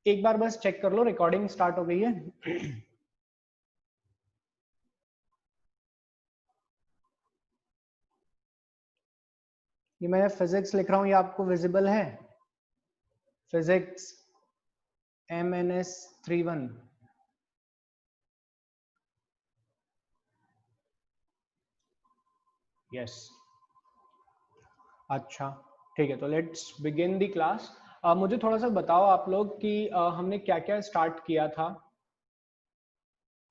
एक बार बस चेक कर लो रिकॉर्डिंग स्टार्ट हो गई है। ये मैं फिजिक्स लिख रहा हूँ, ये आपको विजिबल है? Physics MNS31। यस, अच्छा ठीक है, तो लेट्स बिगिन द क्लास। मुझे थोड़ा सा बताओ आप लोग कि हमने क्या क्या स्टार्ट किया था,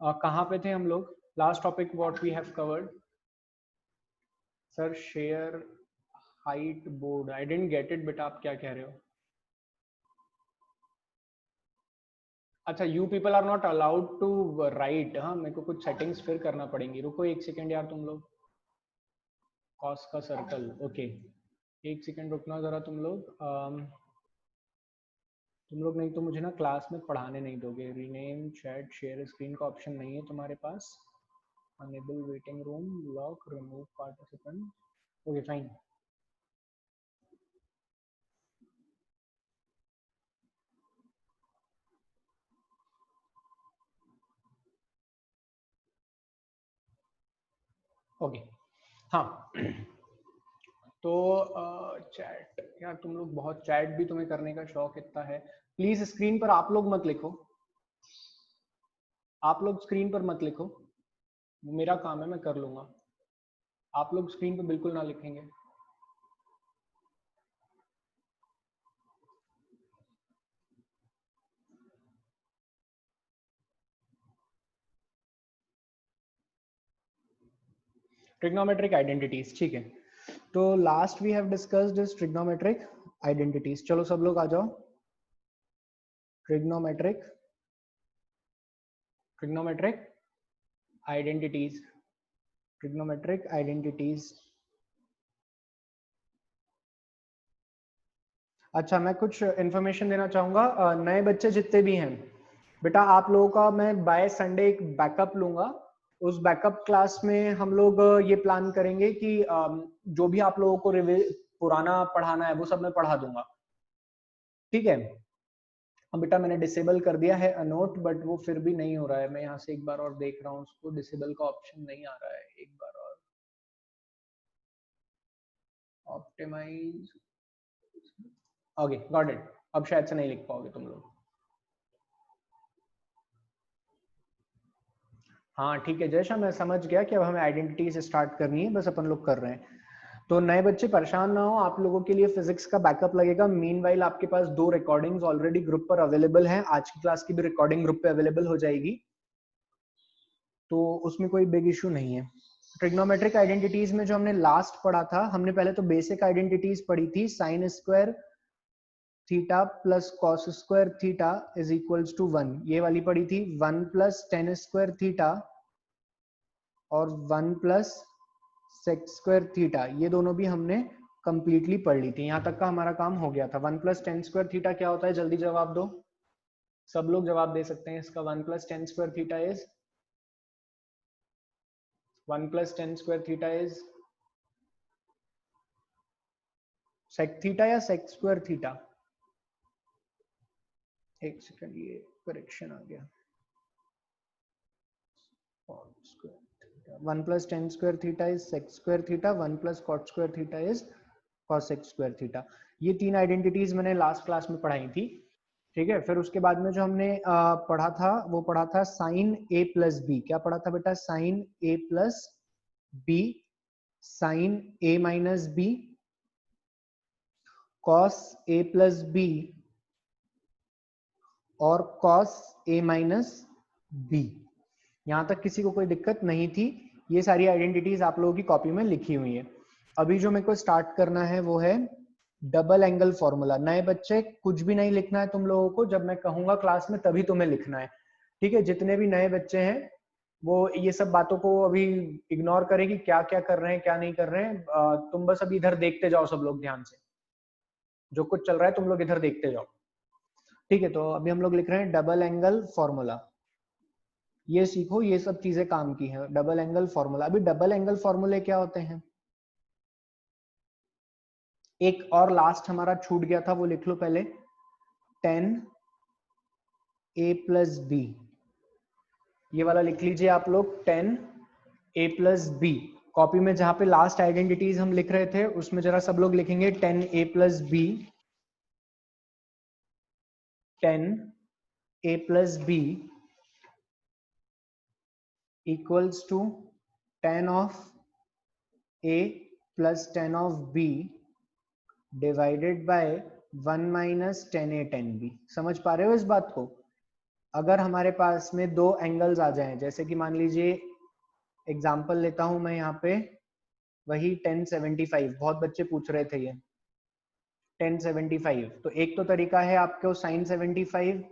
कहाँ पे थे हम लोग? Last topic what we have covered. Sir share whiteboard, I didn't get it बेटा, आप क्या कह रहे हो? अच्छा, you people are not allowed to write. हाँ, मेरे को कुछ सेटिंग्स फिर करना पड़ेंगी, रुको एक सेकेंड यार तुम लोग। कॉस का सर्कल, ओके, एक सेकेंड रुकना जरा तुम लोग। तुम लोग नहीं तो मुझे ना क्लास में पढ़ाने नहीं दोगे। रीनेम चैट शेयर स्क्रीन का ऑप्शन नहीं है तुम्हारे पास। Enable waiting room lock remove participant, okay fine. Okay, हाँ। तो चैट यार, तुम लोग बहुत चैट भी तुम्हें करने का शौक इतना है। प्लीज स्क्रीन पर आप लोग मत लिखो, आप लोग स्क्रीन पर मत लिखो, मेरा काम है, मैं कर लूंगा। आप लोग स्क्रीन पर बिल्कुल ना लिखेंगे। ट्रिग्नोमेट्रिक आइडेंटिटीज, ठीक है। तो last we have discussed is trigonometric identities. चलो सब लोग आ जाओ। Trigonometric trigonometric identities, trigonometric identities. अच्छा, मैं कुछ इन्फॉर्मेशन देना चाहूंगा नए बच्चे जितने भी हैं बेटा, आप लोगों का मैं बाय संडे एक बैकअप लूंगा। उस बैकअप क्लास में हम लोग ये प्लान करेंगे कि जो भी आप लोगों को पुराना पढ़ाना है वो सब मैं पढ़ा दूंगा, ठीक है? अब बेटा मैंने डिसेबल कर दिया है अनोट, बट वो फिर भी नहीं हो रहा है। मैं यहाँ से एक बार और देख रहा हूँ, उसको डिसेबल का ऑप्शन नहीं आ रहा है। एक बार और ऑप्टिमाइज, ओके गॉट इट। अब शायद से नहीं लिख पाओगे तुम लोग। हाँ ठीक है जयशा, मैं समझ गया कि अब हमें आइडेंटिटीज स्टार्ट करनी है, बस अपन लोग कर रहे हैं। तो नए बच्चे परेशान ना हो, आप लोगों के लिए फिजिक्स का बैकअप लगेगा। मीनवाइल आपके पास 2 रिकॉर्डिंग्स ऑलरेडी ग्रुप पर अवेलेबल हैं, आज की क्लास की भी रिकॉर्डिंग ग्रुप पे अवेलेबल हो जाएगी, तो उसमें कोई बिग इशू नहीं है। ट्रिग्नोमेट्रिक आइडेंटिटीज में जो हमने लास्ट पढ़ा था, हमने पहले तो बेसिक आइडेंटिटीज पढ़ी थी। Sine square theta plus cos square theta is equals to 1, ये वाली पढ़ी थी। 1 प्लस टेन स्क्वायर थीटा और 1 प्लस सेक स्क्वायर थीटा, ये दोनों भी हमने कंप्लीटली पढ़ ली थी। यहां तक का हमारा काम हो गया था। 1 प्लस टेन स्क्वायर थीटा क्या होता है, जल्दी जवाब दो। सब लोग जवाब दे सकते हैं इसका। 1 plus tan square theta is 1 plus tan square theta is sec theta या सेक स्क्वायर थीटा? एक सेकंड, ये करेक्शन आ गया। 1 plus tan square theta is sec square theta, 1 plus cot square theta is cosec square theta. ये 3 identities मैंने last class में पढ़ाई थी, ठीक है। फिर उसके बाद में जो हमने पढ़ा था वो पढ़ा था साइन ए प्लस बी। क्या पढ़ा था बेटा? Sign A plus B, sign A minus B, cos A plus B और कॉस ए माइनस बी। यहां तक किसी को कोई दिक्कत नहीं थी। ये सारी आइडेंटिटीज आप लोगों की कॉपी में लिखी हुई है। अभी जो मेरे को स्टार्ट करना है वो है डबल एंगल फॉर्मूला। नए बच्चे कुछ भी नहीं लिखना है तुम लोगों को, जब मैं कहूंगा क्लास में तभी तुम्हें लिखना है, ठीक है? जितने भी नए बच्चे हैं वो ये सब बातों को अभी इग्नोर करें कि क्या क्या कर रहे हैं क्या नहीं कर रहे हैं। तुम बस अभी इधर देखते जाओ सब लोग ध्यान से, जो कुछ चल रहा है तुम लोग इधर देखते जाओ, ठीक है? तो अभी हम लोग लिख रहे हैं डबल एंगल फॉर्मूला। ये सीखो, ये सब चीजें काम की है। डबल एंगल फॉर्मूला, अभी डबल एंगल फॉर्मूले क्या होते हैं? एक और लास्ट हमारा छूट गया था, वो लिख लो पहले। टेन a प्लस बी, ये वाला लिख लीजिए आप लोग 10a प्लस बी। कॉपी में जहां पे लास्ट आइडेंटिटीज हम लिख रहे थे उसमें जरा सब लोग लिखेंगे 10a plus b, 10a plus b equals to 10 of a plus 10 of b divided by 1 minus 10a 10b। समझ पा रहे हो इस बात को? अगर हमारे पास में दो एंगल्स आ जाएं, जैसे कि मान लीजिए एग्जांपल लेता हूं मैं यहाँ पे, वही 1075, बहुत बच्चे पूछ रहे थे ये 1075। तो एक तो तरीका है आपको sin 75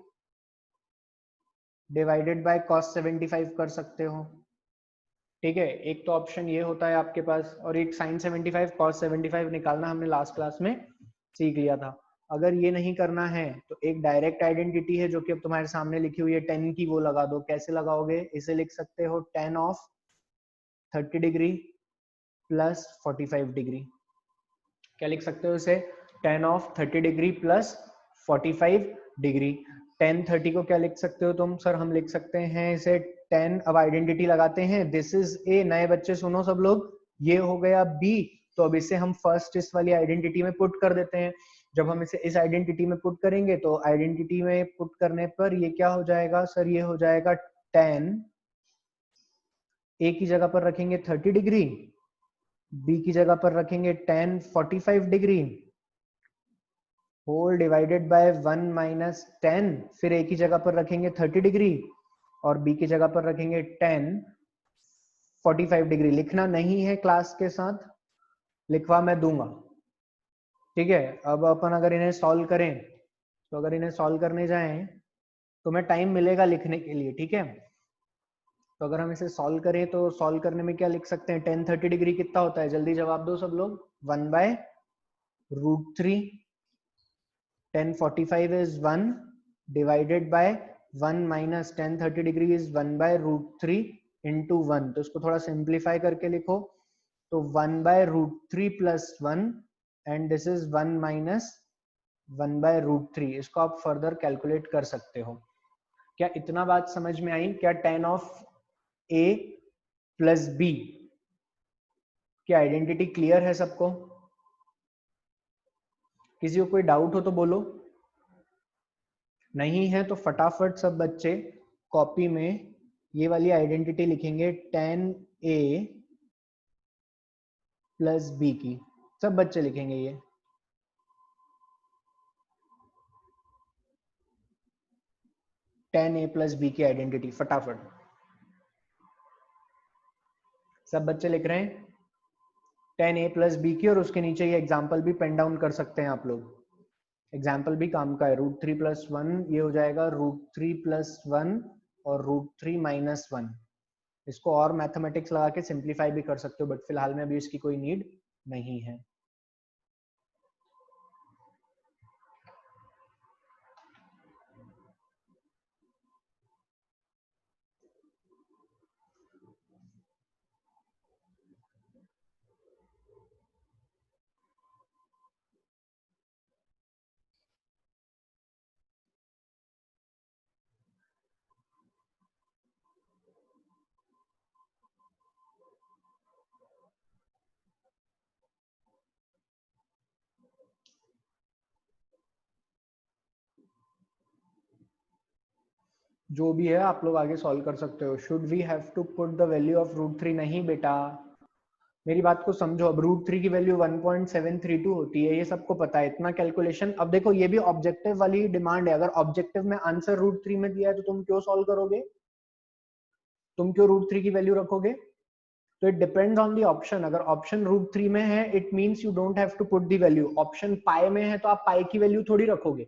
डिवाइडेड बाय cos 75 कर सकते हो, ठीक है। एक तो ऑप्शन ये होता है आपके पास, और एक sin 75 cos 75 निकालना हमने लास्ट क्लास में सीख लिया था। अगर ये नहीं करना है तो एक डायरेक्ट आइडेंटिटी है जो कि अब तुम्हारे सामने लिखी हुई है 10 की, वो लगा दो। कैसे लगाओगे? इसे लिख सकते हो 10 ऑफ 30 डिग्री प्लस 45 डिग्री। क्या लिख सकते हो इसे? 10 ऑफ 30 डिग्री प्लस 45 डिग्री। 10 30 को क्या लिख सकते हो तुम? सर हम लिख सकते हैं इसे 10, अब आइडेंटिटी लगाते हैं, दिस इज ए। नए बच्चे सुनो सब लोग, ये हो गया बी, तो अब इसे हम फर्स्ट इस वाली आइडेंटिटी में पुट कर देते हैं। जब हम इसे इस आइडेंटिटी में पुट करेंगे तो आइडेंटिटी में पुट करने पर ये क्या हो जाएगा सर? ये हो जाएगा 10, ए की जगह पर रखेंगे 30 डिग्री, बी की जगह पर रखेंगे 10 45 degree, whole divided by 1 minus 10, फिर ए की जगह पर रखेंगे 30 डिग्री और बी की जगह पर रखेंगे 10 45 डिग्री। लिखना नहीं है क्लास के साथ, लिखवा मैं दूंगा, ठीक है। अब अपन अगर इन्हें सॉल्व करें, तो अगर इन्हें सॉल्व करने जाएं तो मैं टाइम मिलेगा लिखने के लिए, ठीक है। तो अगर हम इसे सॉल्व करें तो सॉल्व करने में क्या लिख सकते हैं? 10 30 डिग्री कितना होता है? जल्दी जवाब दो सब लोग। 1/√3। 10 45 is 1 divided by 1 minus 10 30 degree is 1/√3 into 1। तो इसको थोड़ा सिंप्लीफाई करके लिखो, तो 1/√3 plus 1 and this is 1 minus 1/√3। इसको आप फर्दर कैलकुलेट कर सकते हो। क्या इतना बात समझ में आई? क्या 10 ऑफ a प्लस b की आइडेंटिटी क्लियर है सबको? किसी को कोई डाउट हो तो बोलो, नहीं है तो फटाफट सब बच्चे कॉपी में ये वाली आइडेंटिटी लिखेंगे 10a प्लस बी की। सब बच्चे लिखेंगे ये, a प्लस बी की आइडेंटिटी फटाफट। सब बच्चे लिख रहे हैं 10a प्लस बी की, और उसके नीचे ये एग्जाम्पल भी पेन डाउन कर सकते हैं आप लोग। एग्जाम्पल भी काम का है। √3 + 1 ये हो जाएगा √3 + 1 और √3 - 1। इसको और मैथमेटिक्स लगा के सिंप्लीफाई भी कर सकते हो, बट फिलहाल में अभी इसकी कोई नीड नहीं है। जो भी है आप लोग आगे सॉल्व कर सकते हो। Should we have to put the value of √3? नहीं बेटा, मेरी बात को समझो। अब √3 की वैल्यू 1.732 होती है, ये सबको पता है। इतना कैलकुलेशन, अब देखो ये भी ऑब्जेक्टिव वाली डिमांड है। अगर ऑब्जेक्टिव में आंसर √3 में दिया है तो तुम क्यों सॉल्व करोगे? तुम क्यों √3 की वैल्यू रखोगे? तो it depends on the option. अगर ऑप्शन √3 में है it means you don't have to put the value. Option pi में है तो आप पाई की वैल्यू थोड़ी रखोगे,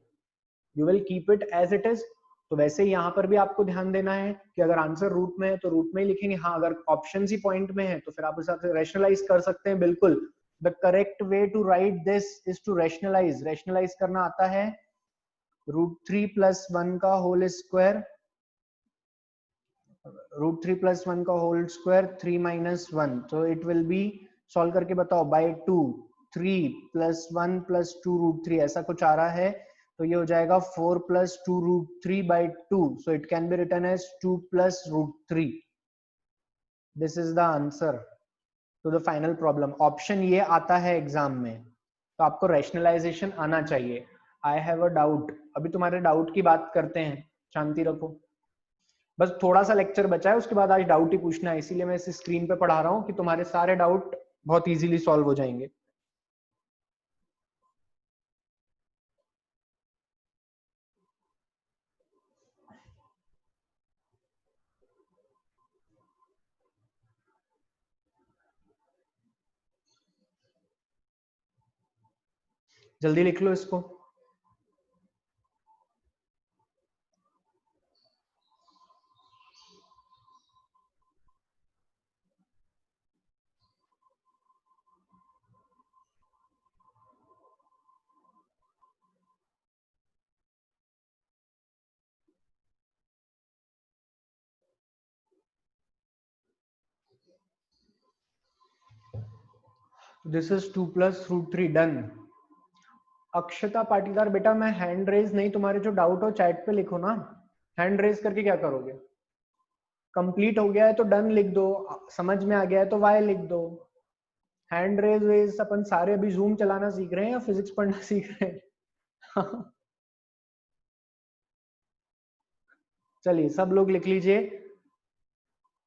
you will keep it as it is. तो वैसे यहाँ पर भी आपको ध्यान देना है कि अगर आंसर रूट में है तो रूट में ही लिखेंगे। हाँ, अगर ऑप्शन ही पॉइंट में है तो फिर आप उस हिसाब से रैशनलाइज कर सकते हैं। बिल्कुल, the correct way to write this is to rationalize. Rationalize करना आता है √3 + 1 का होल स्क्वायर, √3 + 1 का होल स्क्वायर 3 - 1, तो इट विल बी, सॉल्व करके बताओ, बाय 2। 3 + 1 + 2 √3 ऐसा कुछ आ रहा है। तो ये हो जाएगा 4 + 2√3/2, so it can be written as 2 + √3. This is the answer to the final problem. Option ये आता है एग्जाम में, तो आपको रैशनलाइजेशन आना चाहिए. I have a doubt. अभी तुम्हारे डाउट की बात करते हैं, शांति रखो. बस थोड़ा सा लेक्चर बचा है, उसके बाद आज डाउट ही पूछना है, इसीलिए मैं इस स्क्रीन पे पढ़ा रहा हूँ कि तुम्हारे सारे डाउट बहुत इजीली सॉल्व हो जाएंगे. जल्दी लिख लो इसको. This is 2 + √3 done. Akshata Patidar, बेटा मैं हैंड रेज नहीं, तुम्हारे जो डाउट हो चैट पे लिखो ना. हैंड रेज करके क्या करोगे? कंप्लीट हो गया है तो डन लिख दो, समझ में आ गया है तो वाई लिख दो. हैंड रेज वेज अपन सारे अभी जूम चलाना सीख रहे हैं या फिजिक्स पढ़ना सीख रहे हैं? चलिए सब लोग लिख लीजिए.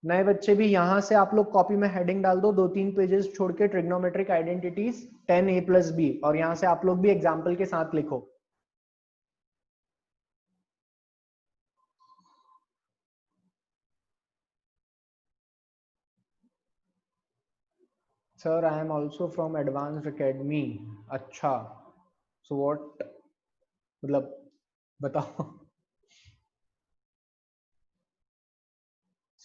नए बच्चे भी यहां से आप लोग कॉपी में हेडिंग डाल दो, 2-3 पेजेस छोड़ के, ट्रिग्नोमेट्रिक आइडेंटिटीज 10a + b, और यहां से आप लोग भी एग्जाम्पल के साथ लिखो. Sir I am also from advanced academy. अच्छा, सो व्हाट, मतलब बताओ.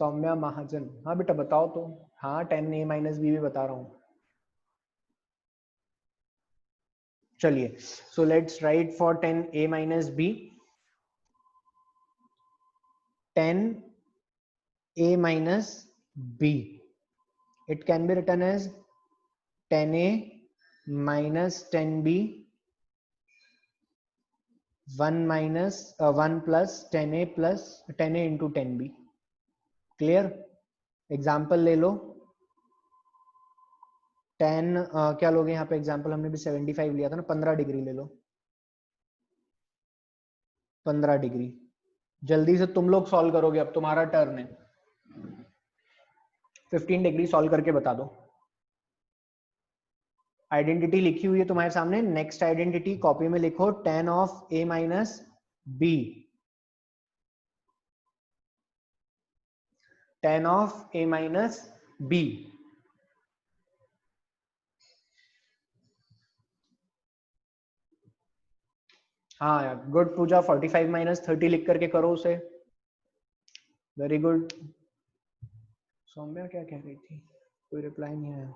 सौम्या महाजन, हाँ बेटा बताओ तो. हाँ 10a - b भी बता रहा हूँ. चलिए, so let's write for 10a - b. 10a - b, it can be written as 10a - 10b 1 + 10a + 10a into 10b. Clear? Example ले लो. 10 क्या लोगे यहाँ पे एग्जाम्पल? हमने भी 75 लिया था ना. 15 डिग्री ले लो. 15 डिग्री. जल्दी से तुम लोग सॉल्व करोगे, अब तुम्हारा टर्न है. 15 डिग्री सॉल्व करके बता दो. आइडेंटिटी लिखी हुई है तुम्हारे सामने. नेक्स्ट आइडेंटिटी कॉपी में लिखो, 10 of a - b. 10 of a - b. हाँ यार, गुड पूजा. 45 - 30 लिख करके करो उसे. Very good. सौम्या क्या कह रही थी? कोई रिप्लाई नहीं आया.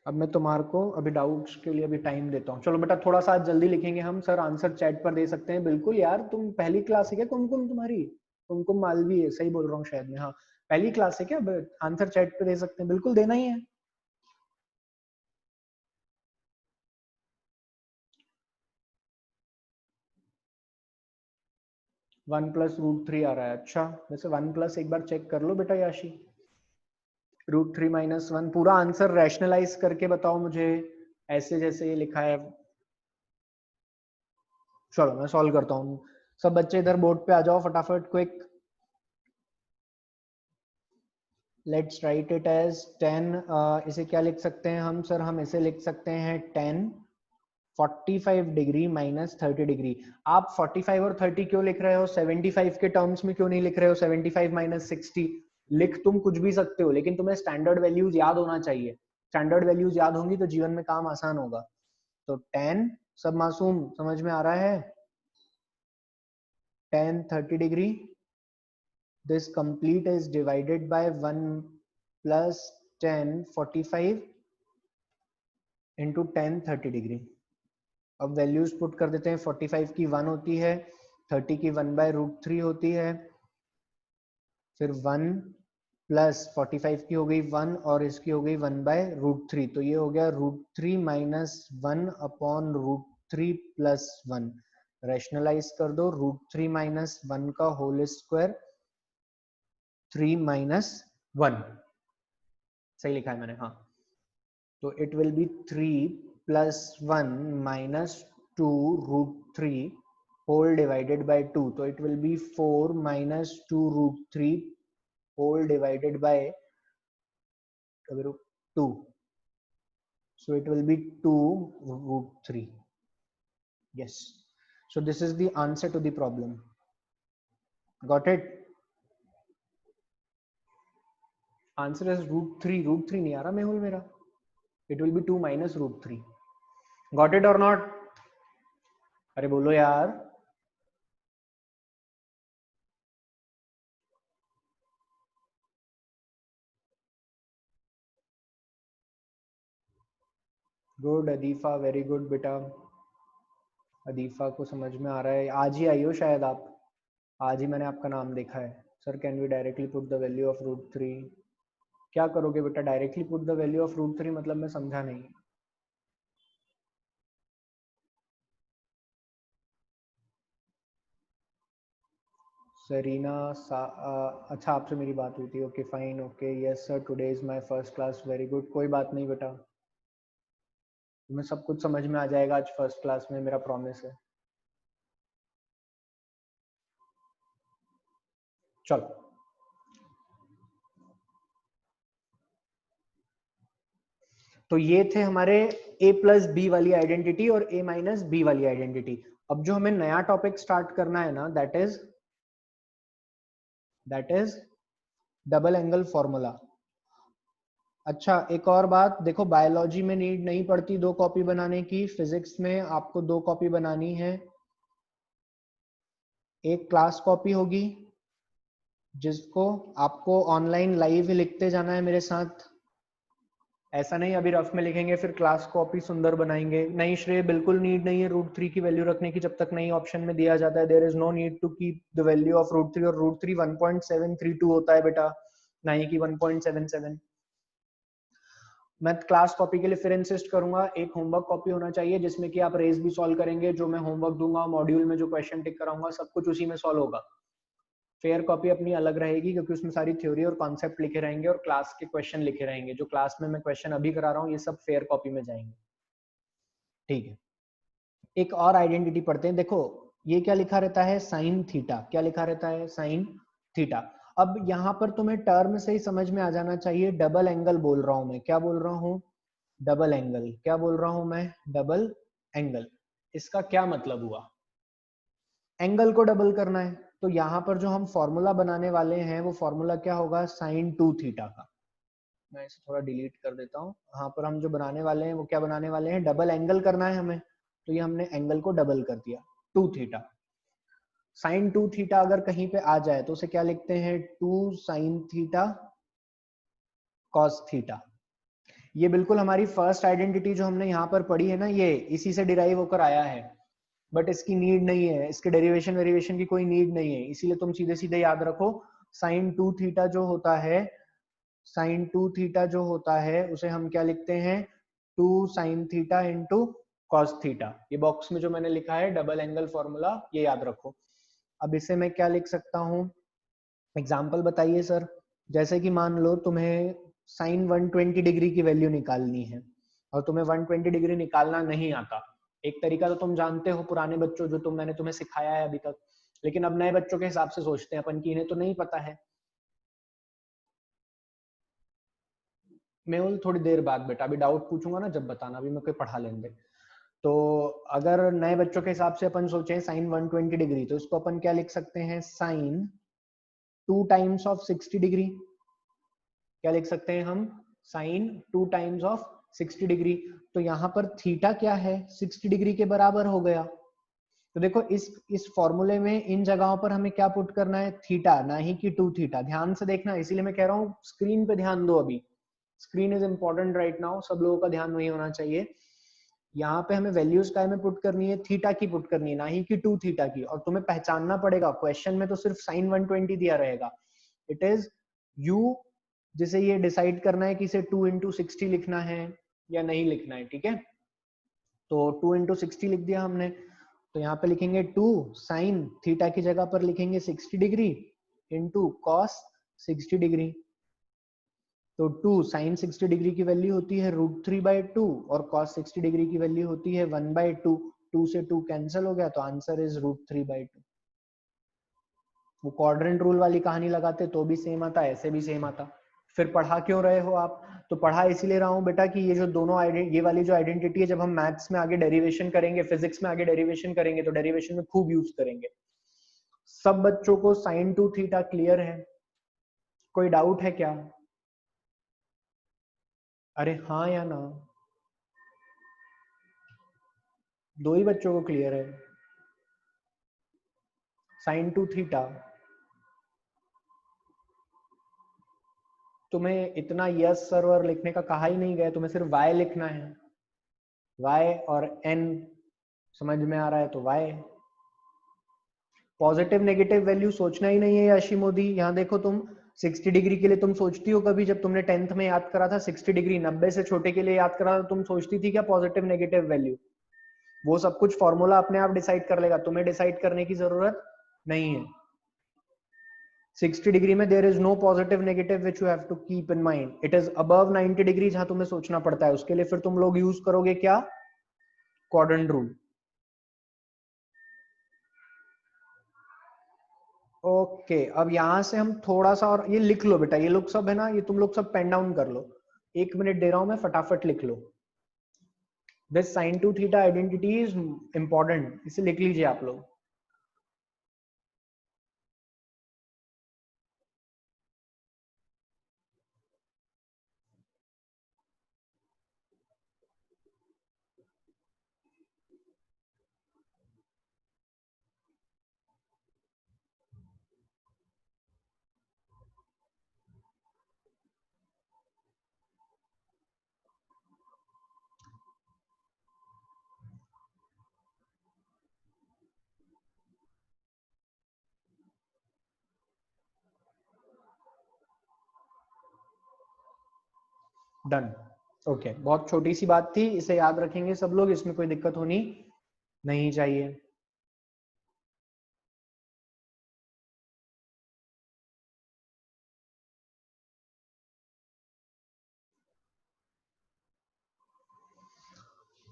अब मैं तुम्हारे को अभी डाउट्स के लिए अभी टाइम देता हूँ. चलो बेटा थोड़ा सा जल्दी लिखेंगे हम. सर आंसर चैट पर दे सकते हैं? बिल्कुल यार, तुम पहली क्लास है क्या? कुमकुम तुम्हारी? कुमकुम मालवी है, सही बोल रहा हूँ शायद मैं. हाँ पहली क्लास है क्या? आंसर चैट पे दे सकते हैं, बिल्कुल देना ही है. 1 + √3 आ रहा है. अच्छा, वैसे 1+ एक बार चेक कर लो बेटा याशी. √3 - 1 पूरा आंसर रैशनलाइज करके बताओ मुझे, ऐसे जैसे ये लिखा है. चलो मैं सॉल्व करता हूँ. सब बच्चे इधर बोर्ड पे आ जाओ फटाफट, quick. Let's write it as 10. इसे क्या लिख सकते हैं हम? सर हम इसे लिख सकते हैं 10 45 डिग्री - 30 डिग्री. आप 45 और 30 क्यों लिख रहे हो? 75 के टर्म्स में क्यों नहीं लिख रहे हो? 75 - 60 लिख तुम कुछ भी सकते हो, लेकिन तुम्हें स्टैंडर्ड वैल्यूज याद होना चाहिए. स्टैंडर्ड वैल्यूज याद होंगी तो जीवन में काम आसान होगा. तो 10, सब मासूम समझ में आ रहा है? 10 30 degree. This complete is divided by 1 plus 10 45 into 10 30 degree. अब वैल्यूज पुट कर देते हैं. 45 की 1 होती है, 30 की 1/√3 होती है, फिर 1 प्लस 45 की हो गई 1 और इसकी हो गई 1/√3, तो ये हो गया √3 माइनस 1/√3 प्लस 1। रैशनलाइज कर दो, √3 माइनस 1 का होल स्क्वायर 3 माइनस 1, सही लिखा है मैंने, हाँ। तो it will be 3 plus 1 minus 2√3 whole divided by 2, तो it will be 4 minus 2√3 whole divided by 2. So it will be 2√3. Yes. So this is the answer to the problem. Got it? Answer is √3. √3 नहीं आ रहा मेहुल मेरा. It will be 2 minus √3. Got it or not? अरे बोलो यार. Good अदीफा, very good बेटा. अदीफा को समझ में आ रहा है. आज ही आई हो शायद आप. आज ही मैंने आपका नाम देखा है. Sir can we directly put the value of √3? क्या करोगे बेटा? Directly put the value of √3 मतलब मैं समझा नहीं. सरीना अच्छा आपसे मेरी बात हुई थी. Okay fine. Okay yes sir, today is my first class. Very good. कोई बात नहीं बेटा, तुम्हें सब कुछ समझ में आ जाएगा आज फर्स्ट क्लास में, मेरा प्रॉमिस है. चलो, तो ये थे हमारे a प्लस बी वाली आइडेंटिटी और a माइनस बी वाली आइडेंटिटी. अब जो हमें नया टॉपिक स्टार्ट करना है ना, that is double angle formula. अच्छा एक और बात देखो, बायोलॉजी में नीड नहीं पड़ती 2 कॉपी बनाने की. फिजिक्स में आपको 2 कॉपी बनानी है. एक क्लास कॉपी होगी जिसको आपको ऑनलाइन लाइव ही लिखते जाना है मेरे साथ. ऐसा नहीं अभी रफ में लिखेंगे फिर क्लास कॉपी सुंदर बनाएंगे. नहीं श्रेय, बिल्कुल नीड नहीं है √3 की वैल्यू रखने की जब तक नहीं ऑप्शन में दिया जाता है. There is no need to keep the value of √3. और √3 1.732 होता है बेटा, नहीं कि 1.77. मैं क्लास कॉपी के लिए फिर इंसिस्ट करूंगा, एक होमवर्क कॉपी होना चाहिए जिसमें कि आप रेस भी सॉल्व करेंगे. जो मैं होमवर्क दूंगा मॉड्यूल में, जो क्वेश्चन टिक कराऊंगा, सब कुछ उसी में सॉल्व होगा. फेयर कॉपी अपनी अलग रहेगी क्योंकि उसमें सारी थ्योरी और कॉन्सेप्ट लिखे रहेंगे और क्लास के क्वेश्चन लिखे रहेंगे. जो क्लास में मैं क्वेश्चन अभी करा रहा हूँ ये सब फेयर कॉपी में जाएंगे. ठीक है. एक और आइडेंटिटी पढ़ते हैं. देखो ये क्या लिखा रहता है, साइन थीटा. क्या लिखा रहता है, साइन थीटा. अब यहाँ पर तुम्हें टर्म से ही समझ में आ जाना चाहिए. डबल एंगल बोल रहा हूं मैं. क्या बोल रहा हूँ? Double angle. क्या बोल रहा हूं मैं? Double angle. इसका क्या मतलब हुआ? एंगल को डबल करना है. तो यहाँ पर जो हम फॉर्मूला बनाने वाले हैं वो फॉर्मूला क्या होगा, साइन 2 थीटा का. मैं इसे थोड़ा डिलीट कर देता हूँ. यहाँ पर हम जो बनाने वाले हैं वो क्या बनाने वाले हैं, डबल एंगल करना है हमें. तो ये हमने एंगल को डबल कर दिया, 2 थीटा. साइन 2 थीटा अगर कहीं पे आ जाए तो उसे क्या लिखते हैं, 2 साइन थीटा कॉस थीटा. ये बिल्कुल हमारी फर्स्ट आइडेंटिटी जो हमने यहाँ पर पढ़ी है ना, ये इसी से डिराइव होकर आया है. बट इसकी नीड नहीं है, इसके डेरिवेशन वेरिएशन की कोई नीड नहीं है. इसीलिए तुम सीधे सीधे याद रखो, साइन 2 थीटा जो होता है, साइन 2 थीटा जो होता है उसे हम क्या लिखते हैं, 2 sine theta into cos theta. ये बॉक्स में जो मैंने लिखा है डबल एंगल फॉर्मूला, ये याद रखो. अब इसे मैं क्या लिख सकता हूँ, एग्जाम्पल बताइए सर. जैसे कि मान लो तुम्हें साइन 120 डिग्री की वैल्यू निकालनी है और तुम्हें 120 डिग्री निकालना नहीं आता. एक तरीका तो तुम जानते हो पुराने बच्चों, जो मैंने तुम्हें सिखाया है अभी तक. लेकिन अब नए बच्चों के हिसाब से सोचते हैं अपन की इन्हें तो नहीं पता है. मैं वो थोड़ी देर बाद बेटा, अभी डाउट पूछूंगा ना जब बताना, अभी मैं कोई पढ़ा लेने दे. तो अगर नए बच्चों के हिसाब से अपन सोचें साइन 120 डिग्री, तो इसको अपन क्या लिख सकते हैं, साइन 2 टाइम्स ऑफ 60 डिग्री. क्या लिख सकते हैं हम, साइन 2 टाइम्स ऑफ 60 डिग्री. तो यहाँ पर थीटा क्या है, 60 डिग्री के बराबर हो गया. तो देखो इस फॉर्मूले में इन जगहों पर हमें क्या पुट करना है, थीटा, ना ही कि 2 थीटा. ध्यान से देखना, इसीलिए मैं कह रहा हूँ स्क्रीन पे ध्यान दो. अभी screen is important right now, सब लोगों का ध्यान वही होना चाहिए. यहाँ पे हमें वैल्यूज काय में पुट करनी है, थीटा की पुट करनी है, ना ही कि 2 थीटा की। और तुम्हें पहचानना पड़ेगा, क्वेश्चन में तो सिर्फ साइन 120 दिया रहेगा। इट इज यू जिसे ये डिसाइड करना है कि इसे 2 इंटू 60 लिखना है या नहीं लिखना है, ठीक है। तो 2 इंटू 60 लिख दिया हमने, तो यहाँ पे लिखेंगे 2 साइन थीटा की जगह पर लिखेंगे 60 डिग्री इंटू कॉस 60 डिग्री। तो 2 साइन 60 डिग्री की वैल्यू होती है √3/2 और कॉस 60 डिग्री की वैल्यू होती है 1/2। 2 से 2 कैंसिल हो गया, तो आंसर इज √3/2। वो क्वाड्रेंट रूल वाली कहानी लगाते तो भी सेम आता, ऐसे भी सेम आता। फिर पढ़ा क्यों रहे हो आप? तो पढ़ा इसीलिए रहा हूँ बेटा कि ये जो दोनों ये वाली जो आइडेंटिटी है, जब हम मैथ्स में आगे डेरिवेशन करेंगे, फिजिक्स में आगे डेरिवेशन करेंगे, तो डेरिवेशन में खूब यूज करेंगे। सब बच्चों को साइन 2 थीटा क्लियर है? कोई डाउट है क्या? अरे हाँ या ना? दो ही बच्चों को क्लियर है साइन 2 थीटा। तुम्हें इतना यस सर्वर लिखने का कहा ही नहीं गया, तुम्हें सिर्फ वाई लिखना है। वाई और एन समझ में आ रहा है तो वाई। पॉजिटिव नेगेटिव वैल्यू सोचना ही नहीं है यशी मोदी। यहाँ देखो, तुम 60 डिग्री के लिए तुम सोचती हो कभी? जब तुमने 10th में याद करा था 60 डिग्री 90 से छोटे के लिए याद करा था, तुम सोचती थी क्या पॉजिटिव नेगेटिव वैल्यू? वो सब कुछ फॉर्मूला अपने आप डिसाइड कर लेगा, तुम्हें डिसाइड करने की जरूरत नहीं है। 60 डिग्री में there is no positive negative which you have to keep in mind. It is above 90 degree जहां तुम्हें सोचना पड़ता है। उसके लिए फिर तुम लोग यूज करोगे क्या? Quadrant rule. ओके, अब यहां से हम थोड़ा सा और ये लिख लो बेटा, ये लोग सब है ना, ये तुम लोग सब पेन डाउन कर लो। 1 मिनट दे रहा हूं मैं, फटाफट लिख लो। This sine 2 theta identity is important, इसे लिख लीजिए आप लोग। डन। ओके, बहुत छोटी सी बात थी, इसे याद रखेंगे सब लोग, इसमें कोई दिक्कत होनी नहीं चाहिए।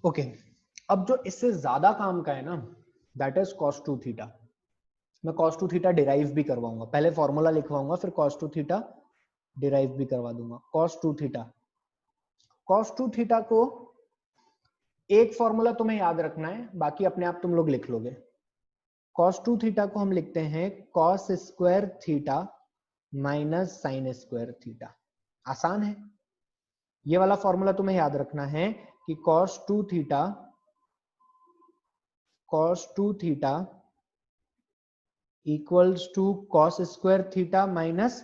ओके, अब जो इससे ज्यादा काम का है ना, दैट इज cos 2 थीटा। मैं cos 2 थीटा डिराइव भी करवाऊंगा, पहले फॉर्मूला लिखवाऊंगा, फिर cos 2 थीटा डिराइव भी करवा दूंगा। cos 2 थीटा, cos 2 थीटा को एक फॉर्मूला तुम्हें याद रखना है, बाकी अपने आप तुम लोग लिख लोगे। cos 2 थीटा को हम लिखते हैं cos square theta minus sine square theta. आसान है, ये वाला फॉर्मूला तुम्हें याद रखना है कि cos 2 theta equals to cos square theta minus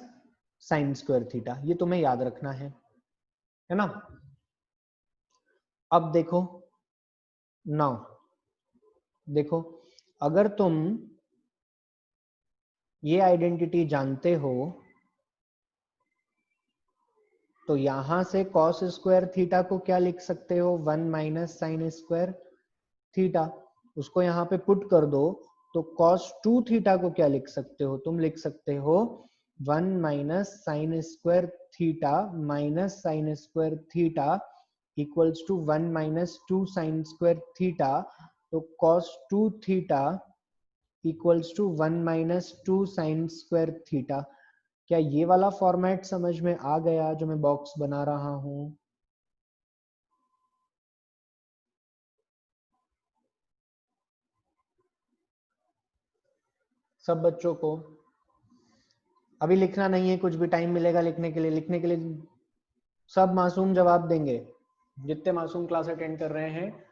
sine square theta. ये तुम्हें याद रखना है ना? अब देखो, नाउ देखो, अगर तुम ये आइडेंटिटी जानते हो तो यहां से cos स्क्वायर थीटा को क्या लिख सकते हो? 1 माइनस साइन स्क्वायर थीटा। उसको यहां पे पुट कर दो, तो cos 2 थीटा को क्या लिख सकते हो? तुम लिख सकते हो 1 minus sine square theta minus sine square theta equals to 1 minus 2 sine square theta. तो cos 2 theta equals to 1 minus 2 sine square theta. क्या ये वाला फॉर्मेट समझ में आ गया जो मैं बॉक्स बना रहा हूं? सब बच्चों को अभी लिखना नहीं है, कुछ भी टाइम मिलेगा लिखने के लिए। लिखने के लिए सब मासूम जवाब देंगे, जितने मासूम क्लास अटेंड कर रहे हैं।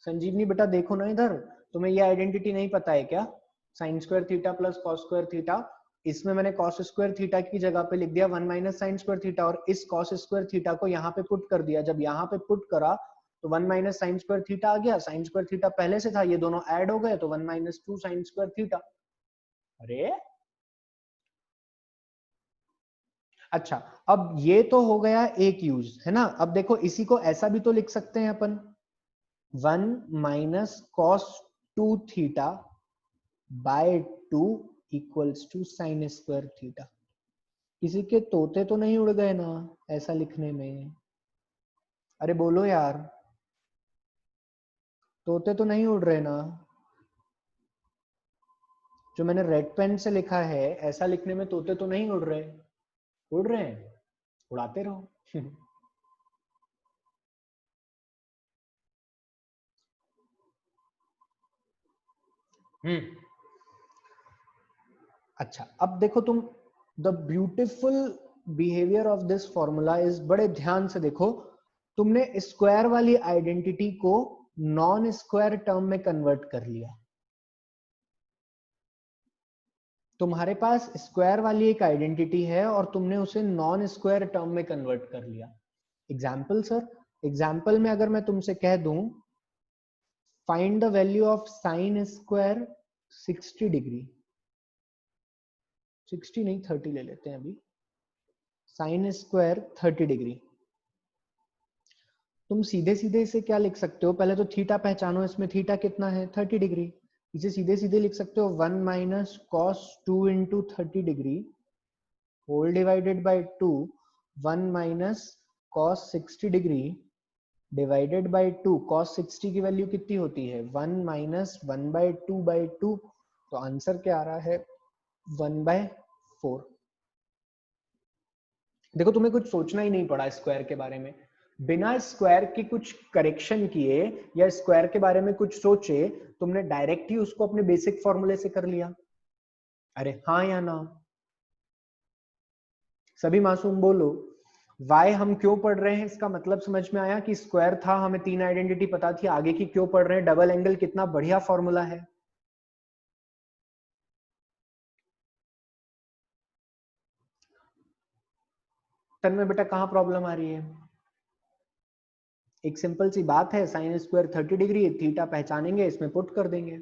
संजीवनी बेटा देखो ना इधर, तुम्हें ये आइडेंटिटी नहीं पता है क्या? Sign square theta plus cos square theta. इसमें मैंने कॉस स्क्वायर थीटा की जगह पे लिख दिया 1 माइनस साइन स्क्वायर थीटा, और इस कॉस स्क्वायर थीटा को यहाँ पे पुट कर दिया। जब यहाँ पे पुट करा तो 1 माइनस साइन स्क्वायर थीटा आ गया, साइन स्क्वायर थीटा पहले से था, ये दोनों ऐड हो गए तो 1 माइनस 2 साइन स्क्वायर थीटा। अरे अच्छा, अब ये तो हो गया एक यूज, है ना। अब देखो इसी को ऐसा भी तो लिख सकते हैं अपन, 1 minus cos 2 theta by 2 equals to sine square theta. किसी के तोते तो नहीं उड़ गए ना ऐसा लिखने में? अरे बोलो यार, तोते तो नहीं उड़ रहे ना? जो मैंने रेड पेन से लिखा है ऐसा लिखने में तोते तो नहीं उड़ रहे? उड़ रहे हैं, उड़ाते रहो। हम्म। अच्छा अब देखो तुम, the beautiful behaviour of this formula is, बड़े ध्यान से देखो, तुमने स्क्वायर वाली आइडेंटिटी को नॉन स्क्वायर टर्म में कन्वर्ट कर लिया। तुम्हारे पास स्क्वायर वाली एक आइडेंटिटी है और तुमने उसे नॉन स्क्वायर टर्म में कन्वर्ट कर लिया। एग्जाम्पल सर, एग्जाम्पल में अगर मैं तुमसे कह दूं find the value of sine square 60 degree, 60 नहीं 30 ले लेते हैं अभी, साइन स्क्वायर 30 डिग्री, तुम सीधे सीधे इसे क्या लिख सकते हो? पहले तो थीटा पहचानो, इसमें थीटा कितना है 30 डिग्री। इसे सीधे सीधे लिख सकते हो 1 minus cos 2 into 30 degree whole divided by 2, 1 minus cos 60 degree divided by 2। Cos 60 की वैल्यू कितनी होती है 1 माइनस 1 बाई 2 बाई 2, तो आंसर क्या आ रहा है 1 बाय 4। देखो तुम्हें कुछ सोचना ही नहीं पड़ा स्क्वायर के बारे में, बिना स्क्वायर की कुछ करेक्शन किए या स्क्वायर के बारे में कुछ सोचे तुमने डायरेक्ट ही उसको अपने बेसिक फॉर्मूले से कर लिया। अरे हाँ या ना? सभी मासूम बोलो। वाई हम क्यों पढ़ रहे हैं इसका मतलब समझ में आया कि स्क्वायर था, हमें 3 आइडेंटिटी पता थी, आगे की क्यों पढ़ रहे हैं? डबल एंगल कितना बढ़िया फॉर्मूला है। तन्मय बेटा कहाँ प्रॉब्लम आ रही है? एक सिंपल सी बात है, साइन स्क्वायर 30 डिग्री है, थीटा पहचानेंगे, इसमें पुट कर देंगे।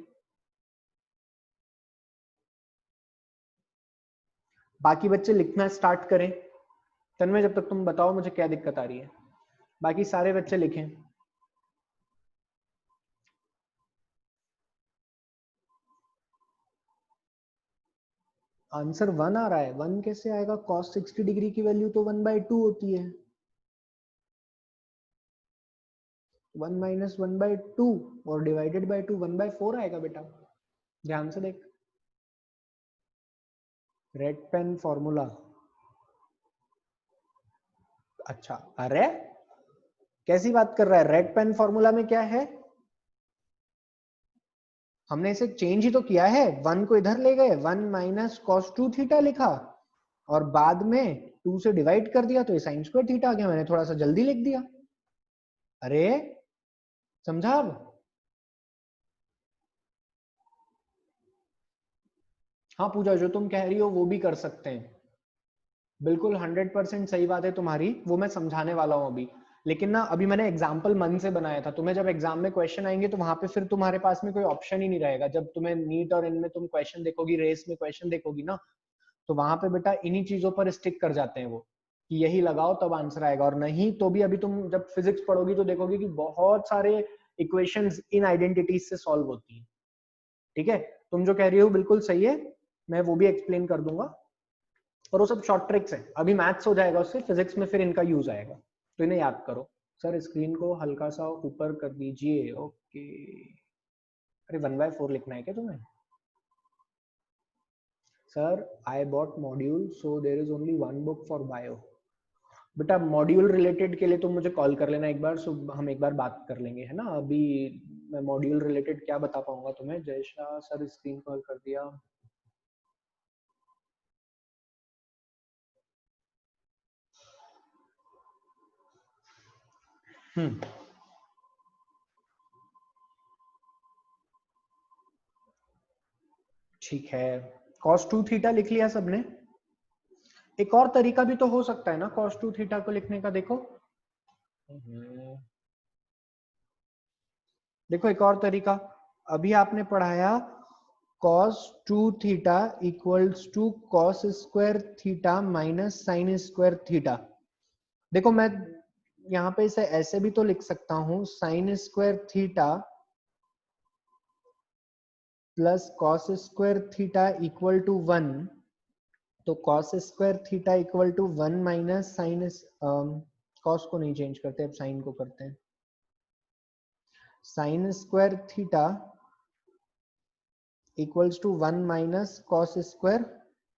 बाकी बच्चे लिखना स्टार्ट करें। तन्मय जब तक तुम बताओ मुझे क्या दिक्कत आ रही है, बाकी सारे बच्चे लिखें। आंसर 1 आ रहा है। 1 कैसे आएगा? cos 60 डिग्री की वैल्यू तो 1 बाई 2 होती है। 1 माइनस 1 बाई 2 और डिवाइडेड बाई 2 1 बाई 4 आएगा बेटा। ध्यान से देख, रेड पेन फॉर्मूला। अच्छा, अरे कैसी बात कर रहा है? रेड पेन फॉर्मूला में क्या है? हमने इसे चेंज ही तो किया है, 1 को इधर ले गए, 1 माइनस कॉस 2 थीटा लिखा और बाद में 2 से डिवाइड कर दिया तो ये साइन स्क्वायर थीटा आ गया। मैंने थोड़ा सा जल्दी लिख दिया। अरे समझा अब? हाँ पूजा, जो तुम कह रही हो वो भी कर सकते हैं, बिल्कुल 100% सही बात है तुम्हारी, वो मैं समझाने वाला हूँ अभी। लेकिन ना अभी मैंने एग्जाम्पल मन से बनाया था, तुम्हें जब एग्जाम में क्वेश्चन आएंगे तो वहां पे फिर तुम्हारे पास में कोई ऑप्शन ही नहीं रहेगा। जब तुम्हें नीट और इनमें तुम क्वेश्चन देखोगी, रेस में क्वेश्चन देखोगी ना, तो वहां पे बेटा इन्हीं चीजों पर स्टिक कर जाते हैं वो, कि यही लगाओ तब आंसर आएगा। और नहीं तो भी अभी तुम जब फिजिक्स पढ़ोगी तो देखोगे कि बहुत सारे इक्वेशंस इन आइडेंटिटीज से सॉल्व होती हैं। ठीक है, तुम जो कह रही हो बिल्कुल सही है, मैं वो भी एक्सप्लेन कर दूंगा। और वो सब शॉर्ट ट्रिक्स है, अभी मैथ्स हो जाएगा उससे, फिजिक्स में फिर इनका यूज आएगा, तो इन्हें याद करो। सर स्क्रीन को हल्का सा ऊपर कर दीजिए। ओके। अरे 1/4 लिखना है क्या तुम्हें? Sir I bought module so there is only one book for bio. बेटा मॉड्यूल रिलेटेड के लिए तुम मुझे कॉल कर लेना एक बार, सो हम एक बार बात कर लेंगे, है ना। अभी मैं मॉड्यूल रिलेटेड क्या बता पाऊंगा तुम्हें। जयशा सर स्क्रीन कॉल कर दिया। हम्म, ठीक है। cos 2 थीटा लिख लिया सबने? एक और तरीका भी तो हो सकता है ना cos 2 थीटा को लिखने का, देखो। देखो एक और तरीका, अभी आपने पढ़ाया cos 2 theta equals to cos square theta minus sine square theta. देखो मैं यहाँ पे इसे ऐसे भी तो लिख सकता हूं, sine square theta plus cos square theta equal to 1, तो cos square theta equal to 1 minus sine, cos को नहीं चेंज करते, अब साइन को करते हैं, sine square theta equals to 1 minus cos square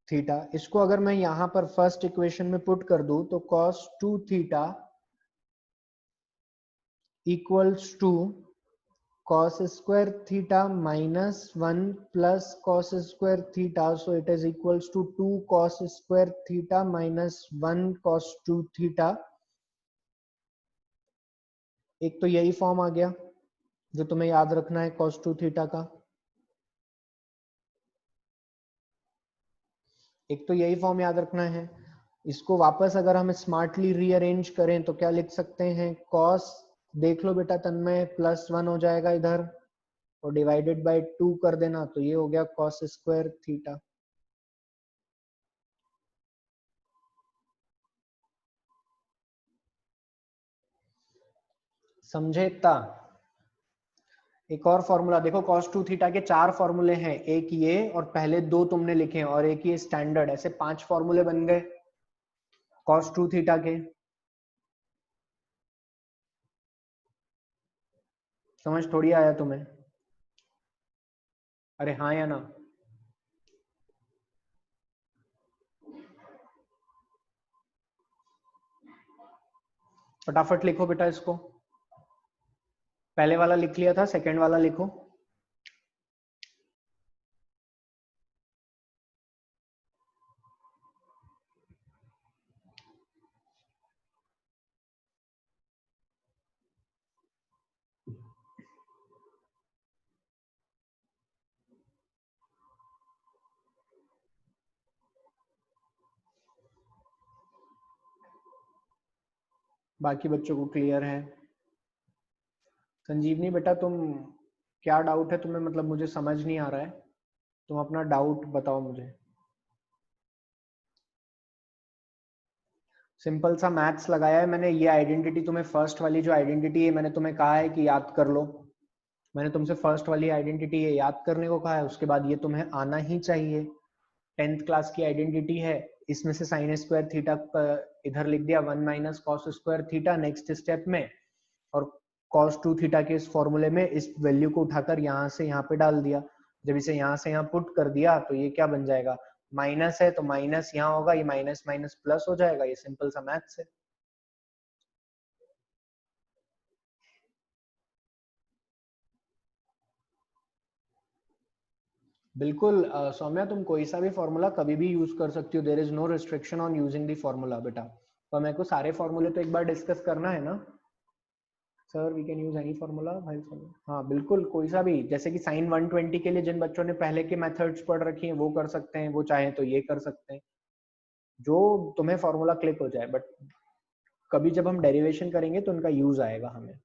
theta. इसको अगर मैं यहां पर फर्स्ट इक्वेशन में पुट कर दूं तो cos 2 theta equals to cos square theta minus 1 plus cos square theta, so it is equals to 2 cos square theta minus 1 cos 2 theta। एक तो यही फॉर्म आ गया जो तुम्हें याद रखना है cos 2 थीटा का, एक तो यही फॉर्म याद रखना है। इसको वापस अगर हम स्मार्टली रीअरेंज करें तो क्या लिख सकते हैं, cos, देख लो बेटा तन्मय, +1 हो जाएगा इधर और डिवाइडेड बाय 2 कर देना, तो ये हो गया cos स्क्वायर थीटा। समझे इतना? एक और फॉर्मूला देखो, cos 2 थीटा के 4 फॉर्मूले हैं, एक ये और पहले 2 तुमने लिखे हैं और एक ये स्टैंडर्ड, ऐसे 5 फॉर्मूले बन गए cos 2 थीटा के। समझ थोड़ी आया तुम्हें? अरे हाँ या ना? फटाफट लिखो बेटा इसको, पहले वाला लिख लिया था, सेकंड वाला लिखो। बाकी बच्चों को क्लियर है? संजीवनी बेटा तुम, क्या डाउट है तुम्हें, मतलब मुझे समझ नहीं आ रहा है, तुम अपना डाउट बताओ मुझे। सिंपल सा मैथ्स लगाया है मैंने, ये आइडेंटिटी तुम्हें, फर्स्ट वाली जो आइडेंटिटी है मैंने तुम्हें कहा है कि याद कर लो, मैंने तुमसे फर्स्ट वाली आइडेंटिटी है याद करने को कहा है, उसके बाद ये तुम्हें आना ही चाहिए। 10th क्लास की आइडेंटिटी है, इसमें से साइन स्क्वायर थीटा इधर लिख दिया, 1 minus cos square theta next step में, और कॉस 2 थीटा के इस फॉर्मूले में इस वैल्यू को उठाकर यहाँ से यहाँ पे डाल दिया। जब इसे यहाँ से यहाँ पुट कर दिया तो ये क्या बन जाएगा, माइनस है तो माइनस यहाँ होगा, ये माइनस माइनस प्लस हो जाएगा, ये सिंपल सा मैथ्स है। बिल्कुल सौम्या, तुम कोई सा भी फॉर्मूला कभी भी यूज कर सकती हो, there is no restriction on using the formula बेटा। तो मेरे को सारे फॉर्मूले तो एक बार डिस्कस करना है ना। Sir we can use any formula भाई सर। हाँ बिल्कुल, कोई सा भी, जैसे कि साइन 120 के लिए जिन बच्चों ने पहले के मेथड्स पढ़ रखी हैं वो कर सकते हैं, वो चाहे तो ये कर सकते हैं, जो तुम्हें फॉर्मूला क्लिक हो जाए, बट कभी जब हम डेरिवेशन करेंगे तो उनका यूज आएगा हमें।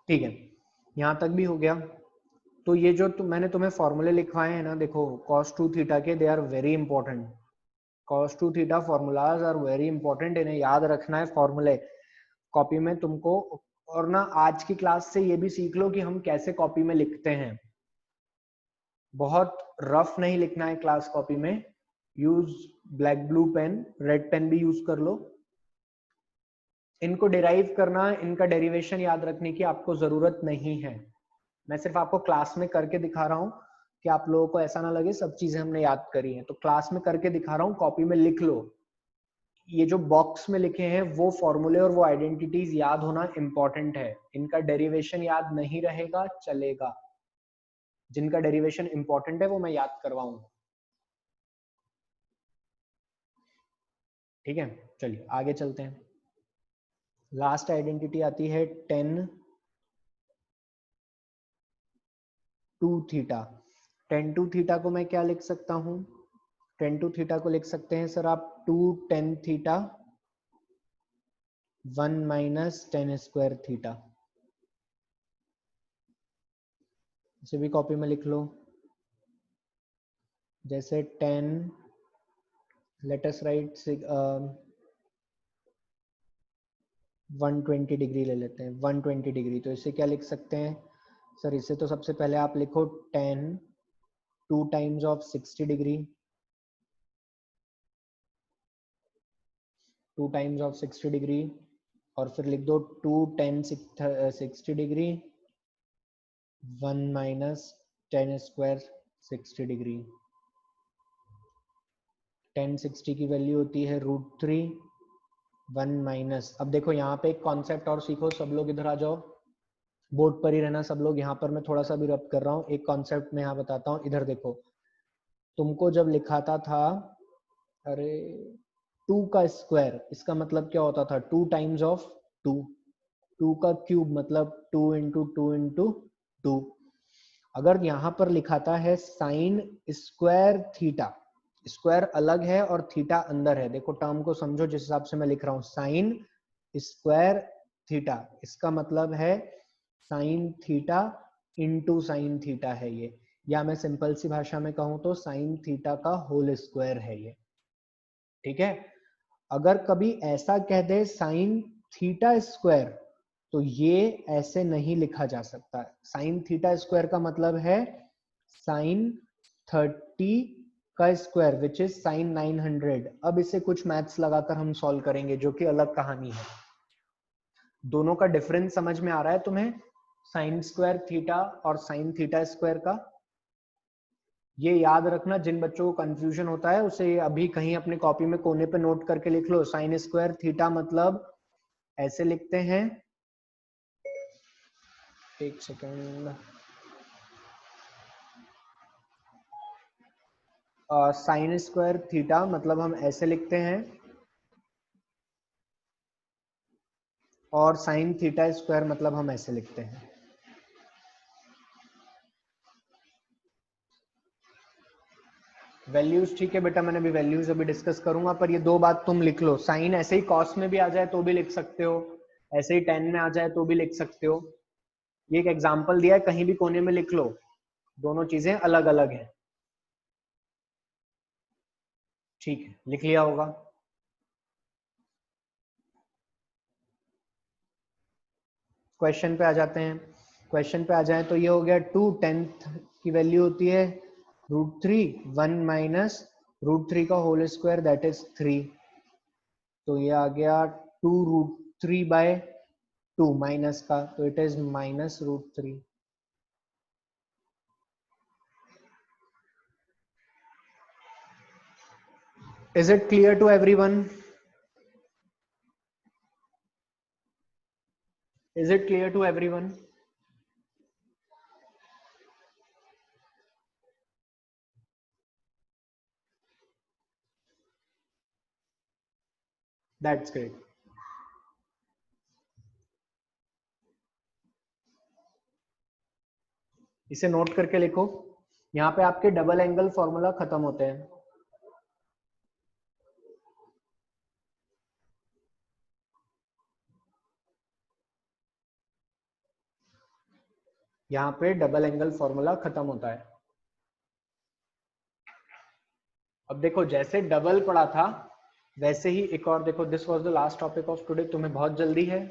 ठीक है, यहाँ तक भी हो गया। तो ये जो मैंने तुम्हें फॉर्मूले लिखवाए हैं ना, देखो cos 2 थीटा के, they are very important, cos 2 theta formulas are very important, इन्हें याद रखना है फॉर्मूले कॉपी में तुमको। और ना आज की क्लास से ये भी सीख लो कि हम कैसे कॉपी में लिखते हैं, बहुत रफ नहीं लिखना है क्लास कॉपी में। Use black blue pen, red pen भी यूज कर लो। इनको डिराइव करना, इनका डेरिवेशन याद रखने की आपको जरूरत नहीं है, मैं सिर्फ आपको क्लास में करके दिखा रहा हूँ कि आप लोगों को ऐसा ना लगे सब चीजें हमने याद करी हैं। तो क्लास में करके दिखा रहा हूँ, कॉपी में लिख लो। ये जो बॉक्स में लिखे हैं वो फॉर्मूले और वो आइडेंटिटीज याद होना इंपॉर्टेंट है। इनका डेरिवेशन याद नहीं रहेगा चलेगा, जिनका डेरिवेशन इंपॉर्टेंट है वो मैं याद करवाऊंगा। ठीक है, चलिए आगे चलते हैं। लास्ट आइडेंटिटी आती है 10 टू थीटा। 10 टू थीटा को मैं क्या लिख सकता हूं? 10 टू थीटा को लिख सकते हैं सर आप 2 10 थीटा 1 माइनस 10 स्क्वायर थीटा। इसे भी कॉपी में लिख लो। जैसे 10, लेट अस राइट 120 डिग्री ले लेते हैं, 120 डिग्री। तो इसे क्या लिख सकते हैं सर? इसे तो सबसे पहले आप लिखो 10 2 times of 60 degree, 2 times of 60 degree, और फिर लिख दो 2 10 60 डिग्री 1 माइनस 10 स्क्वायर 60 डिग्री। 10 60 की वैल्यू होती है √3 1 माइनस। अब देखो यहाँ पे एक कॉन्सेप्ट और सीखो सब लोग, इधर आ जाओ, बोर्ड पर ही रहना सब लोग। यहाँ पर मैं थोड़ा सा भी रब कर रहा हूँ, एक कॉन्सेप्ट मैं यहाँ बताता हूँ। इधर देखो, तुमको जब लिखाता था, अरे 2 का स्क्वायर, इसका मतलब क्या होता था? 2 टाइम्स ऑफ 2, 2 का क्यूब मतलब 2 इंटू 2 इंटू 2। अगर यहाँ पर लिखाता है साइन स्क्वायर थीटा, स्क्वायर अलग है और थीटा अंदर है, देखो टर्म को समझो जिस हिसाब से मैं लिख रहा हूँ, साइन स्क्वायर थीटा, इसका मतलब है sine theta into sine theta है ये, या मैं सिंपल सी भाषा में कहूं तो साइन थीटा का होल स्क्वायर है ये। ठीक है, अगर कभी ऐसा कह दे साइन थीटा स्क्वायर, तो ये ऐसे नहीं लिखा जा सकता। साइन थीटा स्क्वायर का मतलब है साइन 30 का स्क्वायर विच इज साइन 900। अब इसे कुछ मैथ्स लगाकर हम सॉल्व करेंगे जो कि अलग कहानी है। दोनों का डिफरेंस समझ में आ रहा है तुम्हें? साइन स्क्वायर थीटा और साइन थीटा स्क्वायर का ये याद रखना। जिन बच्चों को कंफ्यूजन होता है उसे अभी कहीं अपने कॉपी में कोने पे नोट करके लिख लो। साइन स्क्वायर थीटा मतलब ऐसे लिखते हैं, एक सेकेंड, साइन स्क्वायर थीटा मतलब हम ऐसे लिखते हैं, और साइन थीटा स्क्वायर मतलब हम ऐसे लिखते हैं। वैल्यूज ठीक है बेटा, मैंने अभी वैल्यूज अभी डिस्कस करूंगा, पर ये दो बात तुम लिख लो। साइन ऐसे ही कॉस में भी आ जाए तो भी लिख सकते हो, ऐसे ही टेन में आ जाए तो भी लिख सकते हो। ये एक एग्जांपल दिया है, कहीं भी कोने में लिख लो, दोनों चीजें अलग अलग हैं। ठीक है, लिख लिया होगा। क्वेश्चन पे आ जाते हैं। क्वेश्चन पे आ जाए तो ये हो गया 2 10th की वैल्यू होती है √3 1 माइनस √3 का होल स्क्वायर दैट इज 3। तो ये आ गया 2√3/2 माइनस का, तो it is minus √3। Is it clear to everyone? Is it clear to everyone? That's great. इसे नोट करके लिखो। यहाँ पे आपके डबल एंगल फॉर्मूला खत्म होते हैं। यहाँ पे डबल एंगल फॉर्मूला खत्म होता है। अब देखो जैसे डबल पढ़ा था वैसे ही एक और देखो, this was the last topic of today. तुम्हें बहुत जल्दी है,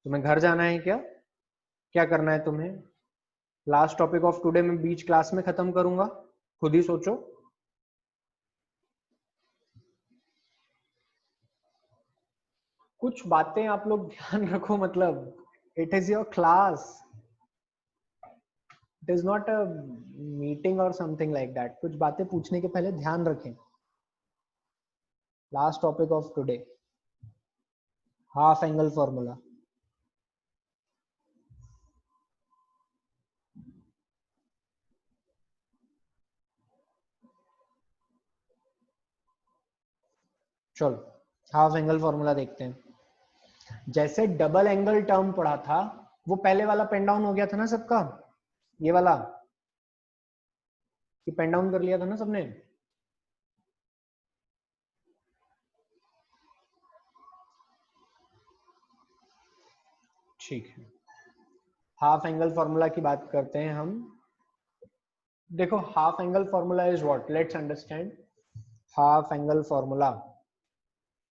तुम्हें घर जाना है क्या? क्या करना है तुम्हें? लास्ट टॉपिक ऑफ टुडे मैं बीच क्लास में खत्म करूंगा, खुद ही सोचो। कुछ बातें आप लोग ध्यान रखो, मतलब it is your class. It is not a meeting और समथिंग लाइक दैट। कुछ बातें पूछने के पहले ध्यान रखें। Last topic of today, half angle formula. चलो हाफ एंगल फॉर्मूला देखते हैं। जैसे डबल एंगल टर्म पढ़ा था, वो पहले वाला पेन डाउन हो गया था ना सबका, ये वाला, ये पेन डाउन कर लिया था ना सबने। ठीक है, हाफ एंगल फॉर्मूला की बात करते हैं हम। देखो half angle formula is what, let's understand half angle formula.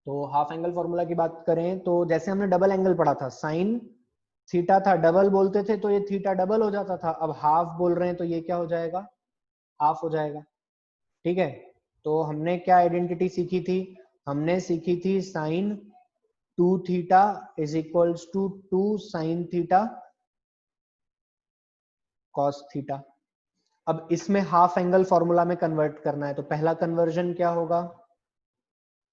तो हाफ एंगल फॉर्मूला की बात करें तो जैसे हमने डबल एंगल पढ़ा था, साइन थीटा था, डबल बोलते थे तो ये थीटा डबल हो जाता था। अब हाफ बोल रहे हैं तो ये क्या हो जाएगा, हाफ हो जाएगा। ठीक है, तो हमने क्या आइडेंटिटी सीखी थी, हमने सीखी थी sine 2 theta is equals to 2 sine theta cos theta. अब इसमें हाफ एंगल फॉर्मूला में कन्वर्ट करना है, तो पहला कन्वर्जन क्या होगा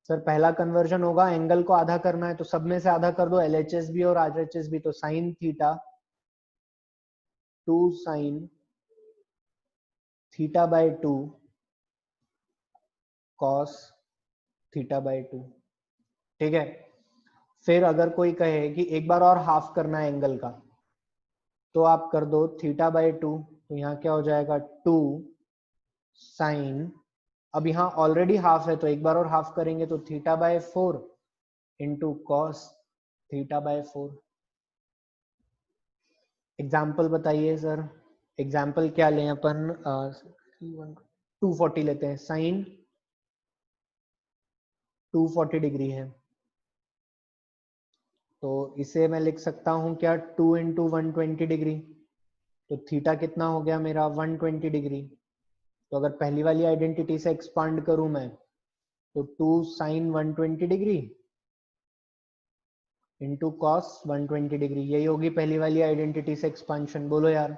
सर, पहला कन्वर्जन होगा एंगल को आधा करना है, तो सब में से आधा कर दो, एलएचएस भी और आरएचएस भी। तो sine theta 2 sine theta by 2 cos theta by 2। ठीक है, फिर अगर कोई कहे कि एक बार और हाफ करना है एंगल का, तो आप कर दो थीटा बाय 2, तो यहाँ क्या हो जाएगा 2 साइन, अब यहाँ ऑलरेडी हाफ है तो एक बार और हाफ करेंगे तो theta by 4 into cos theta by 4। Example बताइए सर, एग्जाम्पल क्या लें अपन, 240 लेते हैं, साइन 240 डिग्री है, तो इसे मैं लिख सकता हूं क्या 2 इंटू 120 डिग्री, तो थीटा कितना हो गया मेरा 120 डिग्री। तो अगर पहली वाली आइडेंटिटी से एक्सपांड करूं मैं, तो 2 sine 120 degree into cos 120 degree, यही होगी पहली वाली आइडेंटिटी से एक्सपांशन। बोलो यार,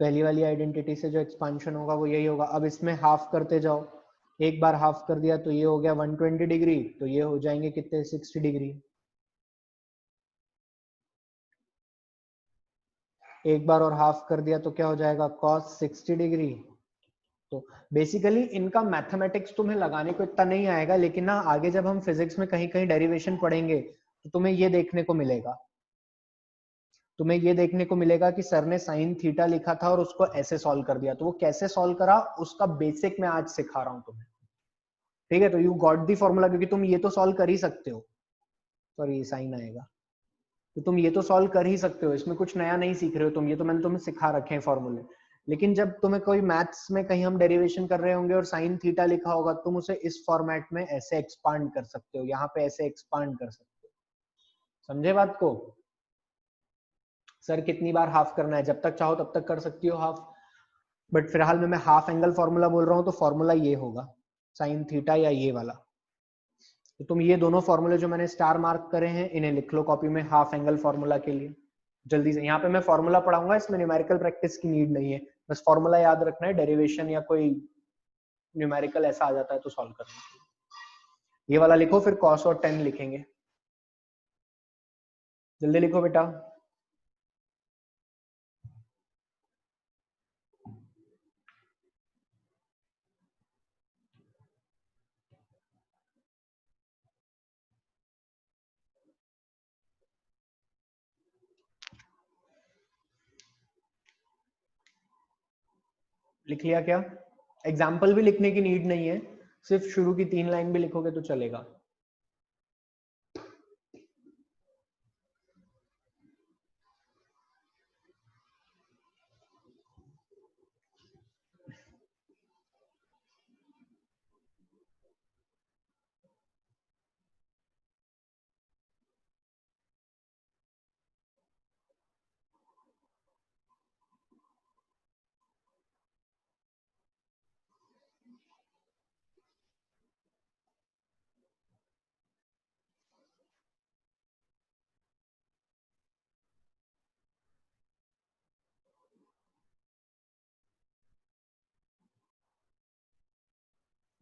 पहली वाली आइडेंटिटी से जो एक्सपांशन होगा वो यही होगा। अब इसमें हाफ करते जाओ, एक बार हाफ कर दिया तो ये हो गया 120 डिग्री, तो ये हो जाएंगे कितने 60 डिग्री। एक बार और हाफ कर दिया तो क्या हो जाएगा cos 60 डिग्री। तो बेसिकली इनका मैथमेटिक्स तुम्हें लगाने को इतना नहीं आएगा, लेकिन ना आगे जब हम फिजिक्स में कहीं कहीं डेरिवेशन पढ़ेंगे तो तुम्हें ये देखने को मिलेगा, तुम्हें ये देखने को मिलेगा कि सर ने साइन थीटा लिखा था और उसको ऐसे सॉल्व कर दिया, तो वो कैसे सॉल्व करा उसका बेसिक मैं आज सिखा रहा हूं तुम्हें। ठीक है, तो यू गॉट दी फॉर्मूला, क्योंकि तुम ये तो सॉल्व कर ही सकते हो। सॉरी, साइन आएगा, तो तुम ये तो सॉल्व कर ही सकते हो, इसमें कुछ नया नहीं सीख रहे हो तुम, ये तो मैंने तुम्हें सिखा रखे हैं फॉर्मूले। लेकिन जब तुम्हें कोई मैथ्स में कहीं हम डेरिवेशन कर रहे होंगे और साइन थीटा लिखा होगा, तुम उसे इस फॉर्मेट में ऐसे एक्सपांड कर सकते हो, यहाँ पे ऐसे एक्सपांड कर सकते हो। समझे बात को? सर कितनी बार हाफ करना है, जब तक चाहो तब तक कर सकती हो हाफ, बट फिलहाल में मैं हाफ एंगल फॉर्मूला बोल रहा हूँ, तो फॉर्मूला ये होगा साइन थीटा या ये वाला। तो तुम ये दोनों फॉर्मूले जो मैंने स्टार मार्क करे हैं इन्हें लिख लो कॉपी में, हाफ एंगल फॉर्मूला के लिए। जल्दी से, यहाँ पे मैं फॉर्मूला पढ़ाऊंगा, इसमें न्यूमेरिकल प्रैक्टिस की नीड नहीं है, बस फॉर्मूला याद रखना है, डेरिवेशन या कोई न्यूमेरिकल ऐसा आ जाता है तो सॉल्व करना है। ये वाला लिखो, फिर कॉस और टेन लिखेंगे। जल्दी लिखो बेटा। लिख लिया क्या? एग्जाम्पल भी लिखने की नीड नहीं है, सिर्फ शुरू की 3 लाइन भी लिखोगे तो चलेगा।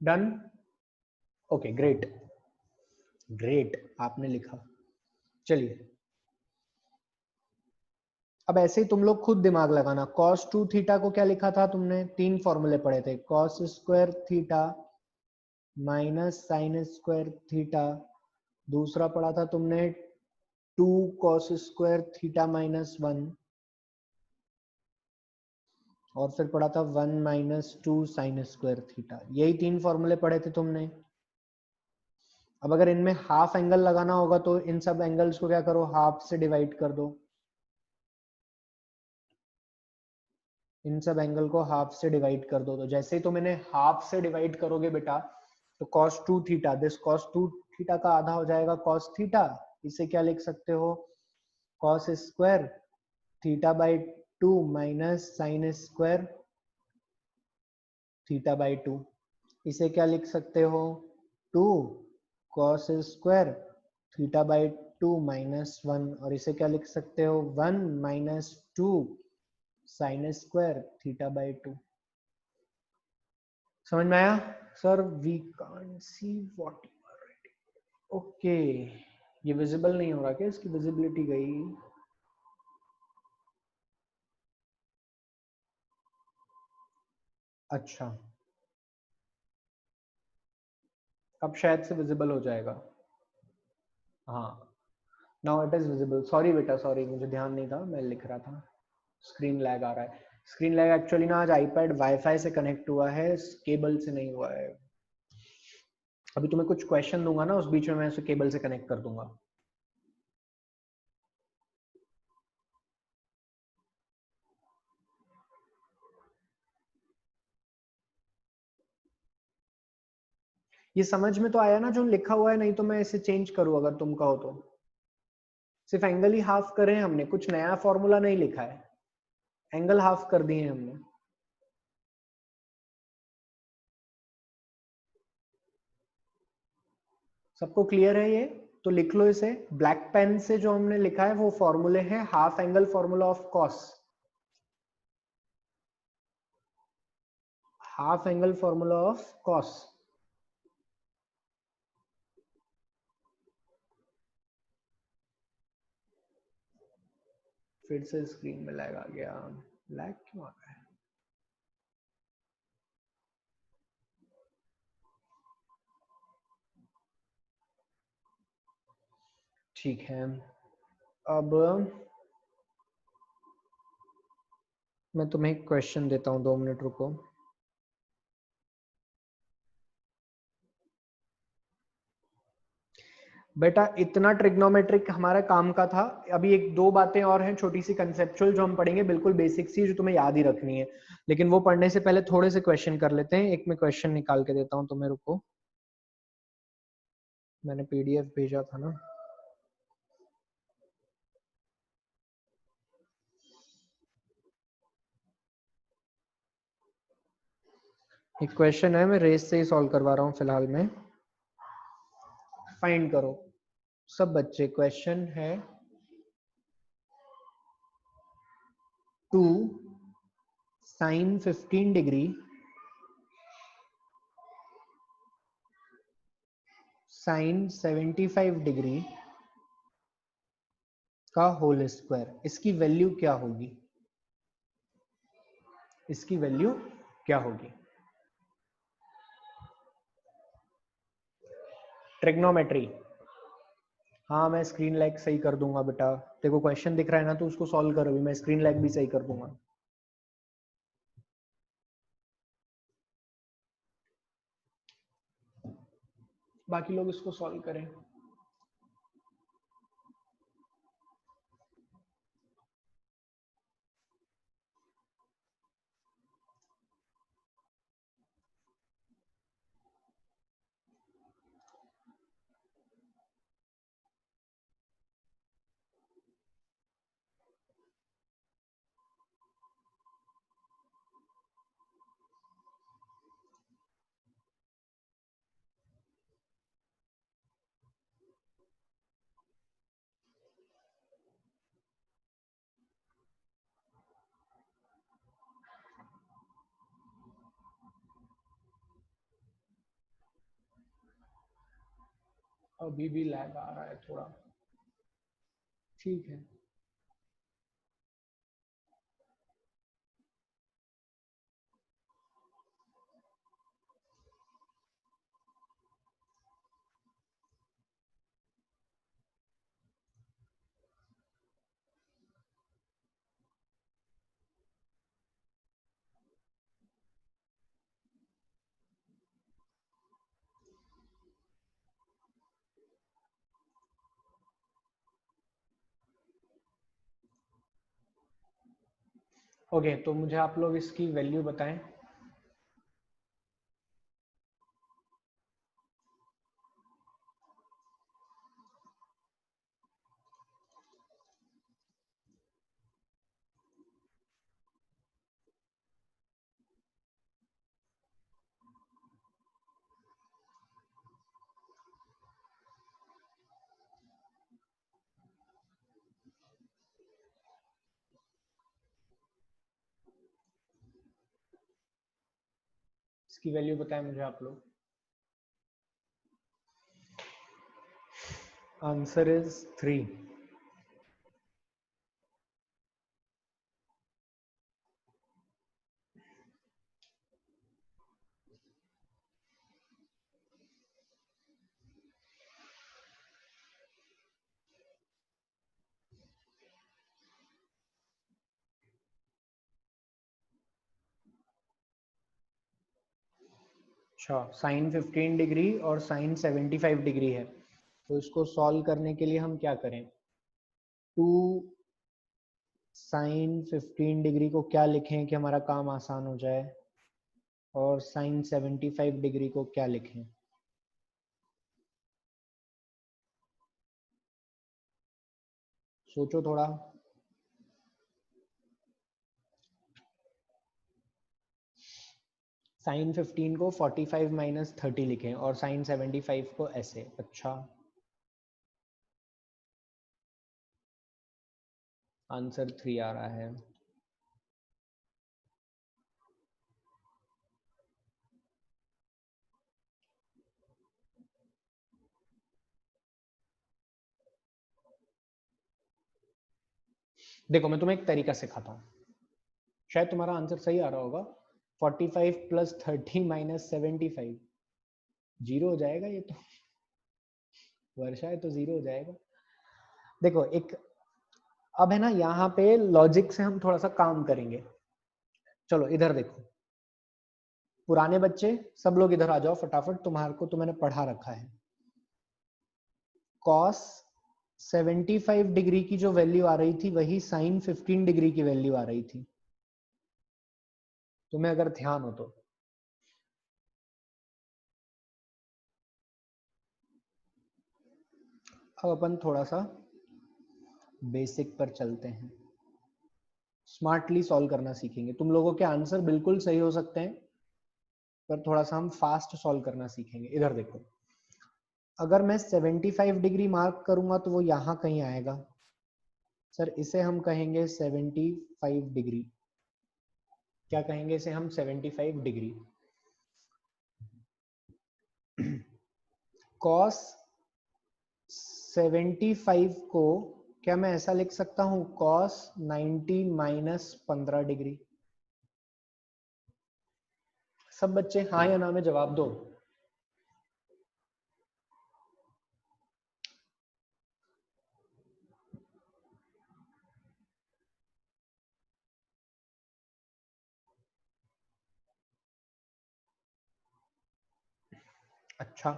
डन। ओके ग्रेट, ग्रेट आपने लिखा। चलिए अब ऐसे ही तुम लोग खुद दिमाग लगाना। cos 2 थीटा को क्या लिखा था तुमने? तीन फॉर्मूले पढ़े थे, cos square theta minus sine square theta, दूसरा पढ़ा था तुमने 2 cos स्क्वायर थीटा माइनस 1, और फिर पढ़ा था 1 माइनस 2 साइन स्क्वायर थीटा। यही तीन फॉर्मूले पढ़े थे तुमने। अब अगर इनमें हाफ एंगल लगाना होगा तो इन सब एंगल्स को क्या करो, हाफ से डिवाइड कर दो। इन सब एंगल को हाफ से डिवाइड कर दो। तो जैसे ही तुम इन्हें हाफ से डिवाइड करोगे बेटा, तो cos 2 theta, this cos 2 theta का आधा हो जाएगा cos थीटा। इसे क्या लिख सकते हो, cos square theta by 2 minus sine square theta by 2। इसे क्या लिख सकते हो, 2 cos square theta by 2 minus 1, और इसे क्या लिख सकते हो, 1 minus 2 sine square theta by 2। समझ में आया sir? We can't see what you are writing. Okay, ये विजिबल नहीं हो रहा क्या? इसकी विजिबिलिटी गई। अच्छा, अब शायद से विजिबल हो जाएगा। हाँ, now it is visible. Sorry बेटा, सॉरी, मुझे ध्यान नहीं था, मैं लिख रहा था। स्क्रीन लैग आ रहा है। स्क्रीन लैग एक्चुअली ना आज आईपैड वाईफाई से कनेक्ट हुआ है, केबल से नहीं हुआ है। अभी तुम्हें कुछ क्वेश्चन दूंगा ना, उस बीच में मैं उसे केबल से कनेक्ट कर दूंगा। ये समझ में तो आया ना जो लिखा हुआ है? नहीं तो मैं इसे चेंज करूँ अगर तुम कहो तो। सिर्फ एंगल ही हाफ करे हैं हमने, कुछ नया फॉर्मूला नहीं लिखा है, एंगल हाफ कर दिए हमने। सबको क्लियर है ये? तो लिख लो इसे ब्लैक पेन से। जो हमने लिखा है वो फॉर्मूले हैं, half angle formula of cos, half angle formula of cos. फिर से स्क्रीन में लैग आ गया। लैग क्यों आ रहा है? ठीक है, अब मैं तुम्हें एक क्वेश्चन देता हूँ, 2 मिनट रुको। बेटा इतना ट्रिग्नोमेट्रिक हमारा काम का था। अभी एक दो बातें और हैं छोटी सी कंसेप्चुअल जो हम पढ़ेंगे, बिल्कुल बेसिक सी, जो तुम्हें याद ही रखनी है। लेकिन वो पढ़ने से पहले थोड़े से क्वेश्चन कर लेते हैं। एक मैं क्वेश्चन निकाल के देता हूँ तुम्हें, रुको। मैंने पीडीएफ भेजा था ना। एक क्वेश्चन है, मैं रेस से ही सॉल्व करवा रहा हूँ फिलहाल में। फाइंड करो सब बच्चे। क्वेश्चन है 2 साइन 15 डिग्री साइन 75 डिग्री का होल स्क्वायर, इसकी वैल्यू क्या होगी? इसकी वैल्यू क्या होगी? ट्रिग्नोमेट्री। हाँ मैं स्क्रीन लैग सही कर दूंगा बेटा। देखो क्वेश्चन दिख रहा है ना, तो उसको सॉल्व कर, अभी मैं स्क्रीन लैग भी सही कर दूंगा। बाकी लोग इसको सॉल्व करें। अभी भी लैग आ रहा है थोड़ा, ठीक है। ओके, तो मुझे आप लोग इसकी वैल्यू बताएं। इसकी वैल्यू बताएं मुझे आप लोग। Answer is 3। अच्छा, साइन 15 डिग्री और साइन 75 डिग्री है, तो इसको सॉल्व करने के लिए हम क्या करें? 2 साइन 15 डिग्री को क्या लिखें कि हमारा काम आसान हो जाए, और साइन 75 डिग्री को क्या लिखें? सोचो थोड़ा। साइन 15 को 45 माइनस 30 लिखें और साइन 75 को ऐसे। अच्छा, आंसर 3 आ रहा है। देखो, मैं तुम्हें एक तरीका सिखाता हूँ, शायद तुम्हारा आंसर सही आ रहा होगा। 45 प्लस 30 माइनस 75 जीरो हो जाएगा ये तो। वर्षा है तो जीरो हो जाएगा। देखो, एक अब है ना, यहाँ पे लॉजिक से हम थोड़ा सा काम करेंगे। चलो इधर देखो, पुराने बच्चे सब लोग इधर आ जाओ फटाफट, तुम्हारे को तो मैंने पढ़ा रखा है। कॉस 75 डिग्री की जो वैल्यू आ रही थी वही साइन 15 डिग्री की वैल्यू आ रही थी, तुम्हें अगर ध्यान हो तो। अब अपन थोड़ा सा बेसिक पर चलते हैं, स्मार्टली सॉल्व करना सीखेंगे। तुम लोगों के आंसर बिल्कुल सही हो सकते हैं, पर थोड़ा सा हम फास्ट सॉल्व करना सीखेंगे। इधर देखो, अगर मैं 75 डिग्री मार्क करूंगा तो वो यहां कहीं आएगा। सर इसे हम कहेंगे 75 डिग्री। क्या कहेंगे इसे हम? 75 डिग्री। कॉस 75 को क्या मैं ऐसा लिख सकता हूं? Cos 90 minus 15 degree. सब बच्चे हाँ या ना में जवाब दो। अच्छा,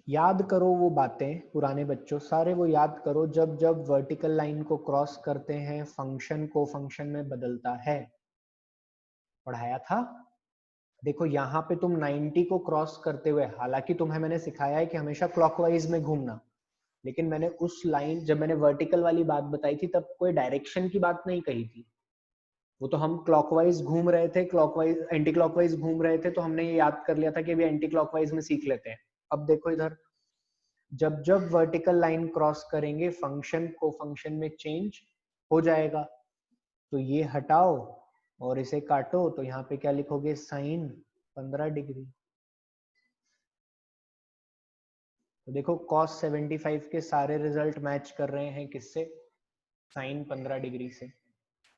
याद करो वो बातें, पुराने बच्चों सारे वो याद करो, जब जब वर्टिकल लाइन को क्रॉस करते हैं फंक्शन को फंक्शन में बदलता है। पढ़ाया था। देखो यहाँ पे तुम 90 को क्रॉस करते हुए, हालांकि तुम्हें मैंने सिखाया है कि हमेशा क्लॉकवाइज में घूमना, लेकिन मैंने उस लाइन, जब मैंने वर्टिकल वाली बात बताई थी तब कोई डायरेक्शन की बात नहीं कही थी। वो तो हम क्लॉकवाइज घूम रहे थे, क्लॉकवाइज एंटी क्लॉकवाइज घूम रहे थे, तो हमने ये याद कर लिया था कि अभी एंटी क्लॉकवाइज में सीख लेते हैं। अब देखो इधर, जब जब वर्टिकल लाइन क्रॉस करेंगे फंक्शन को फंक्शन में चेंज हो जाएगा। तो ये हटाओ और इसे काटो, तो यहाँ पे क्या लिखोगे? Sine 15 degree. तो देखो cos 75 के सारे रिजल्ट मैच कर रहे हैं किससे, sin 15 डिग्री से।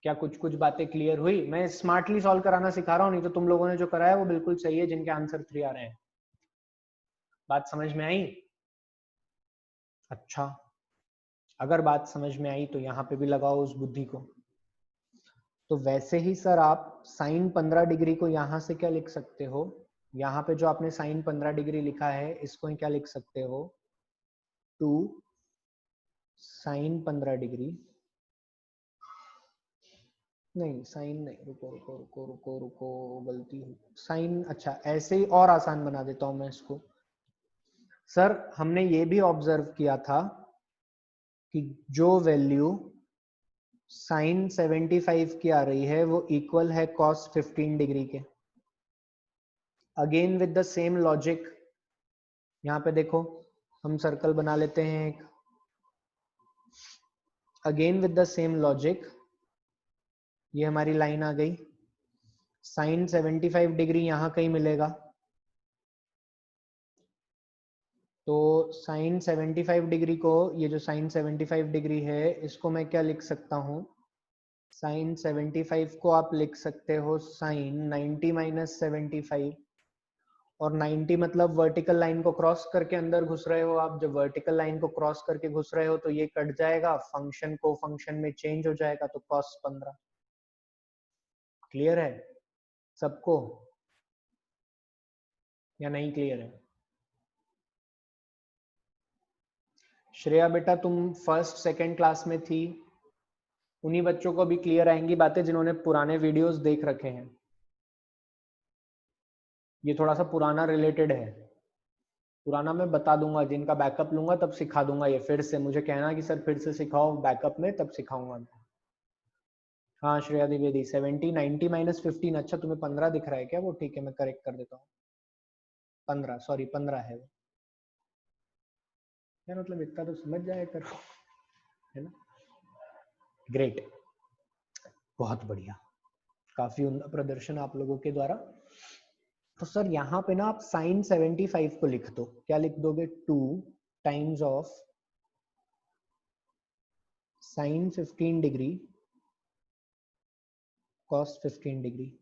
क्या कुछ कुछ बातें क्लियर हुई? मैं स्मार्टली सॉल्व कराना सिखा रहा हूँ, नहीं तो तुम लोगों ने जो करा है वो बिल्कुल सही है, जिनके आंसर 3 आ रहे हैं। बात समझ में आई? अच्छा, अगर बात समझ में आई तो यहाँ पे भी लगाओ उस बुद्धि को। तो वैसे ही सर आप साइन 15 डिग्री को यहाँ से क्या लिख सकते हो, यहाँ पे जो आपने साइन 15 डिग्री लिखा है इसको ही क्या लिख सकते हो, 2 साइन 15 डिग्री, नहीं साइन नहीं, रुको रुको रुको रुको रुको, गलती हुई, साइन, अच्छा ऐसे ही और आसान बना देता हूं मैं इसको। सर हमने ये भी ऑब्जर्व किया था कि जो वैल्यू साइन 75 की आ रही है वो इक्वल है कॉस 15 डिग्री के। Again with the same logic, यहाँ पे देखो हम सर्कल बना लेते हैं एक, again with the same logic, ये हमारी लाइन आ गई, साइन 75 डिग्री यहाँ कहीं मिलेगा, तो साइन 75 डिग्री को, ये जो साइन 75 डिग्री है इसको मैं क्या लिख सकता हूँ, साइन 75 को आप लिख सकते हो साइन 90 माइनस 75, और 90 मतलब वर्टिकल लाइन को क्रॉस करके अंदर घुस रहे हो आप, जब वर्टिकल लाइन को क्रॉस करके घुस रहे हो तो ये कट जाएगा, फंक्शन को फंक्शन में चेंज हो जाएगा, तो कॉस 15। क्लियर है सबको या नहीं क्लियर है? श्रेया बेटा तुम फर्स्ट सेकंड क्लास में थी, उन्हीं बच्चों को भी क्लियर आएंगी बातें जिन्होंने पुराने वीडियोस देख रखे हैं। ये थोड़ा सा पुराना रिलेटेड है, पुराना मैं बता दूंगा, जिनका बैकअप लूंगा तब सिखा दूंगा ये फिर से, मुझे कहना कि सर फिर से सिखाओ बैकअप में, तब सिखाऊंगा मैं। हाँ श्रेया द्विवेदी 70 90 माइनस 15, अच्छा तुम्हें 15 दिख रहा है क्या, वो ठीक है मैं करेक्ट कर देता हूँ, 15 सॉरी 15 है वो, यार मतलब इतना तो समझ जाया करो, है ना। ग्रेट, बहुत बढ़िया, काफी उम्दा प्रदर्शन आप लोगों के द्वारा। तो सर यहाँ पे ना आप साइन 75 को लिख दो, क्या लिख दोगे, 2 times of sine 15 degree cos 15 degree,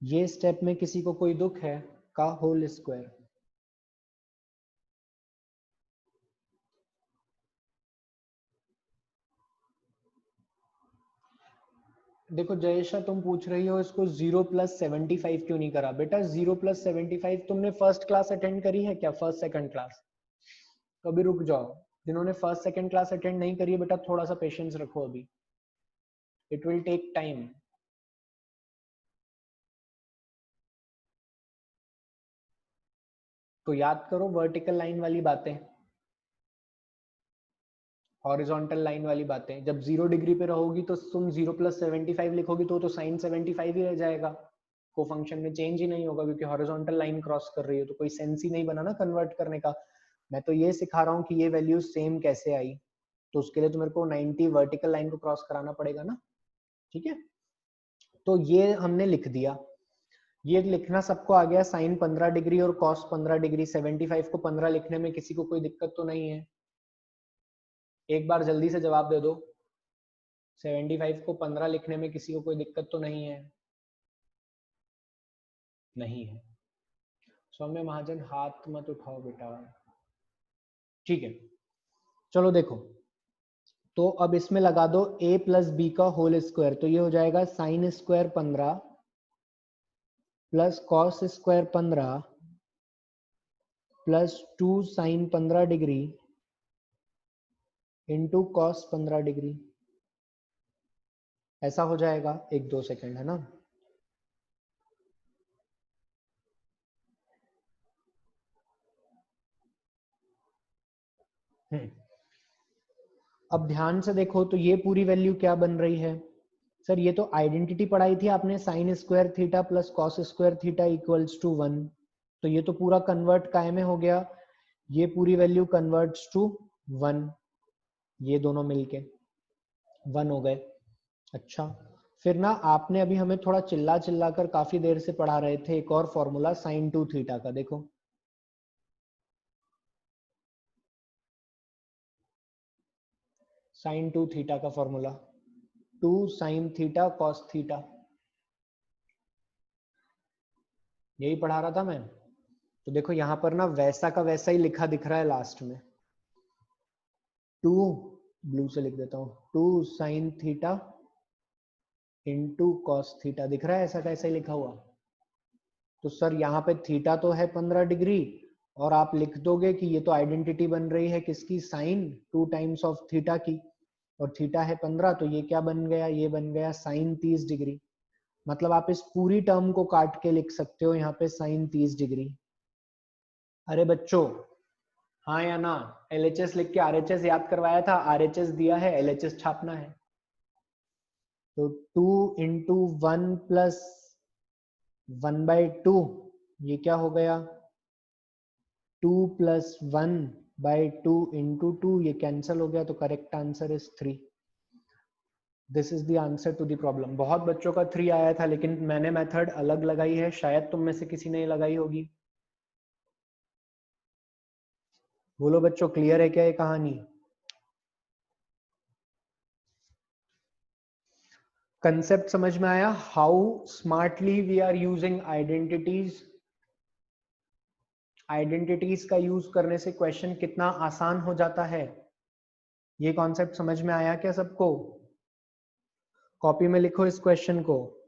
ये स्टेप में किसी को कोई दुख है, का होल स्क्वायर। देखो जयेशा तुम पूछ रही हो इसको 0+75 क्यों नहीं करा, बेटा 0+75 तुमने फर्स्ट क्लास अटेंड करी है क्या, फर्स्ट सेकंड क्लास? तो अभी रुक जाओ, जिन्होंने फर्स्ट सेकंड क्लास अटेंड नहीं करी है बेटा थोड़ा सा पेशेंस रखो, अभी इट विल टेक टाइम। तो याद करो वर्टिकल लाइन वाली बातें, हॉरिजॉन्टल लाइन वाली बातें, जब 0 डिग्री पे रहोगी तो तुम 0+75 लिखोगी तो साइन 75 ही रह जाएगा, को फंक्शन में चेंज ही नहीं होगा, क्योंकि हॉरिजॉन्टल लाइन क्रॉस कर रही है, तो कोई सेंस ही नहीं बना ना कन्वर्ट करने का। मैं तो ये सिखा रहा हूँ कि ये वैल्यू सेम कैसे आई, तो उसके लिए तो मेरे को 90 वर्टिकल लाइन को क्रॉस कराना पड़ेगा ना, ठीक है। तो ये हमने लिख दिया, ये लिखना सबको आ गया, साइन 15 डिग्री और कॉस 15 डिग्री, 75 को 15 लिखने में किसी को कोई दिक्कत तो नहीं है, एक बार जल्दी से जवाब दे दो, 75 को 15 लिखने में किसी को कोई दिक्कत तो नहीं है? नहीं है। सौम्य महाजन हाथ मत उठाओ बेटा, ठीक है। चलो देखो, तो अब इसमें लगा दो a प्लस बी का होल स्क्वायर, तो ये हो जाएगा sine square 15 plus cos square 15 plus 2 sine 15 degree into cos 15 degree, ऐसा हो जाएगा, 1-2 सेकंड है ना। अब ध्यान से देखो तो ये पूरी वैल्यू क्या बन रही है, सर ये तो आइडेंटिटी पढ़ाई थी आपने, sine square theta plus cos square theta equals to 1, तो ये तो पूरा कन्वर्ट काय में हो गया, ये पूरी वैल्यू कन्वर्ट्स टू 1, ये दोनों मिलके 1 हो गए। अच्छा, फिर ना आपने अभी हमें थोड़ा चिल्ला चिल्ला कर काफी देर से पढ़ा रहे थे एक और फॉर्मूला साइन 2 थीटा का, देखो साइन 2 थीटा का formula 2 sine theta cos theta, यही पढ़ा रहा था मैं। तो देखो यहाँ पर ना वैसा का वैसा ही लिखा दिख रहा है लास्ट में, 2 ब्लू से लिख देता हूँ 2 sine theta into cos theta, दिख रहा है ऐसा कैसे ही लिखा हुआ। तो सर यहाँ पे थीटा तो है 15 डिग्री, और आप लिख दोगे कि ये तो आइडेंटिटी बन रही है किसकी, साइन 2 टाइम्स ऑफ थीटा की, और थीटा है 15, तो ये क्या बन गया, ये बन गया साइन 30 डिग्री। मतलब आप इस पूरी टर्म को काट के लिख सकते हो यहाँ पे साइन 30 डिग्री। अरे बच्चों, हाँ या ना, LHS लिख के RHS याद करवाया था, RHS दिया है, LHS छापना है। तो 2 इंटू 1 प्लस 1/2, ये क्या हो गया, 2 प्लस 1/2 इंटू 2, ये कैंसिल हो गया, तो correct answer is 3। This is the answer to the problem. बहुत बच्चों का 3 आया था, लेकिन मैंने मेथड अलग लगाई है, शायद तुम में से किसी ने लगाई होगी। बोलो बच्चों, क्लियर है क्या ये कहानी? कंसेप्ट समझ में आया? How smartly we are using identities. Identities का यूज करने से क्वेश्चन कितना आसान हो जाता है, ये कॉन्सेप्ट समझ में आया क्या सबको? कॉपी में लिखो इस क्वेश्चन को।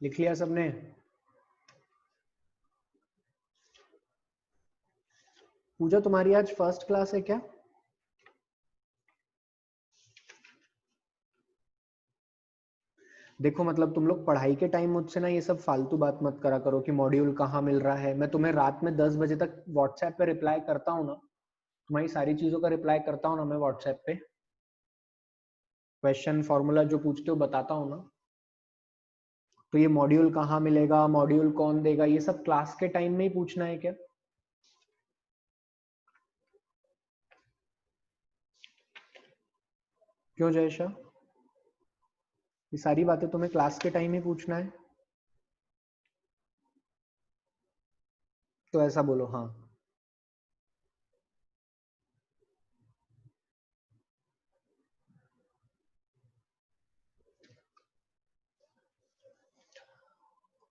लिख लिया सबने? पूजा, तुम्हारी आज फर्स्ट क्लास है क्या? देखो मतलब तुम लोग पढ़ाई के टाइम मुझसे ना ये सब फालतू बात मत करा करो कि मॉड्यूल कहाँ मिल रहा है। मैं तुम्हें रात में 10 बजे तक व्हाट्सएप पे रिप्लाई करता हूँ ना, तुम्हारी सारी चीजों का रिप्लाई करता हूँ ना मैं व्हाट्सएप पे, क्वेश्चन फॉर्मूला जो पूछते हो बताता हूँ ना। तो ये मॉड्यूल कहाँ मिलेगा, मॉड्यूल कौन देगा, ये सब क्लास के टाइम में ही पूछना है क्या? क्यों जयशा, ये सारी बातें तुम्हें क्लास के टाइम ही पूछना है? तो ऐसा बोलो हाँ।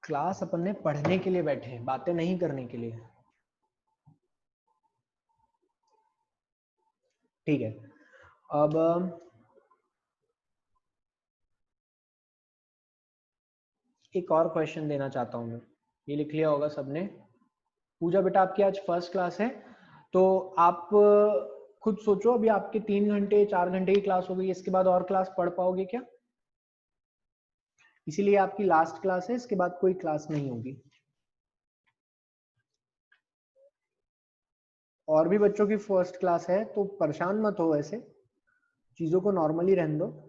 क्लास अपन ने पढ़ने के लिए बैठे हैं, बातें नहीं करने के लिए। ठीक है, अब एक और क्वेश्चन देना चाहता हूं मैं। ये लिख लिया होगा सबने। पूजा बेटा, आपकी आज फर्स्ट क्लास है, तो आप खुद सोचो, अभी आपके 3 घंटे 4 घंटे की क्लास हो गई, इसके बाद और क्लास पढ़ पाओगे क्या? इसीलिए आपकी लास्ट क्लास है, इसके बाद कोई क्लास नहीं होगी। और भी बच्चों की फर्स्ट क्लास है, तो परेशान मत हो, ऐसे चीजों को नॉर्मली रहने दो।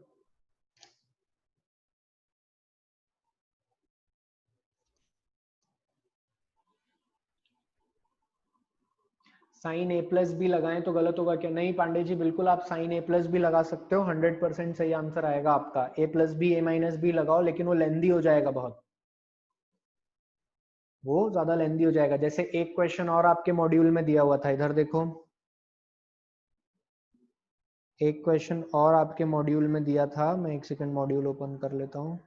साइन A+B लगाएं तो गलत होगा क्या? नहीं पांडे जी, बिल्कुल आप साइन A+B लगा सकते हो, 100% सही आंसर आएगा आपका। A+B A-B लगाओ, लेकिन वो लेंदी हो जाएगा बहुत, वो ज्यादा लेंदी हो जाएगा। जैसे एक क्वेश्चन और आपके मॉड्यूल में दिया हुआ था, इधर देखो, एक क्वेश्चन और आपके मॉड्यूल में दिया था, मैं एक सेकंड मॉड्यूल ओपन कर लेता हूँ।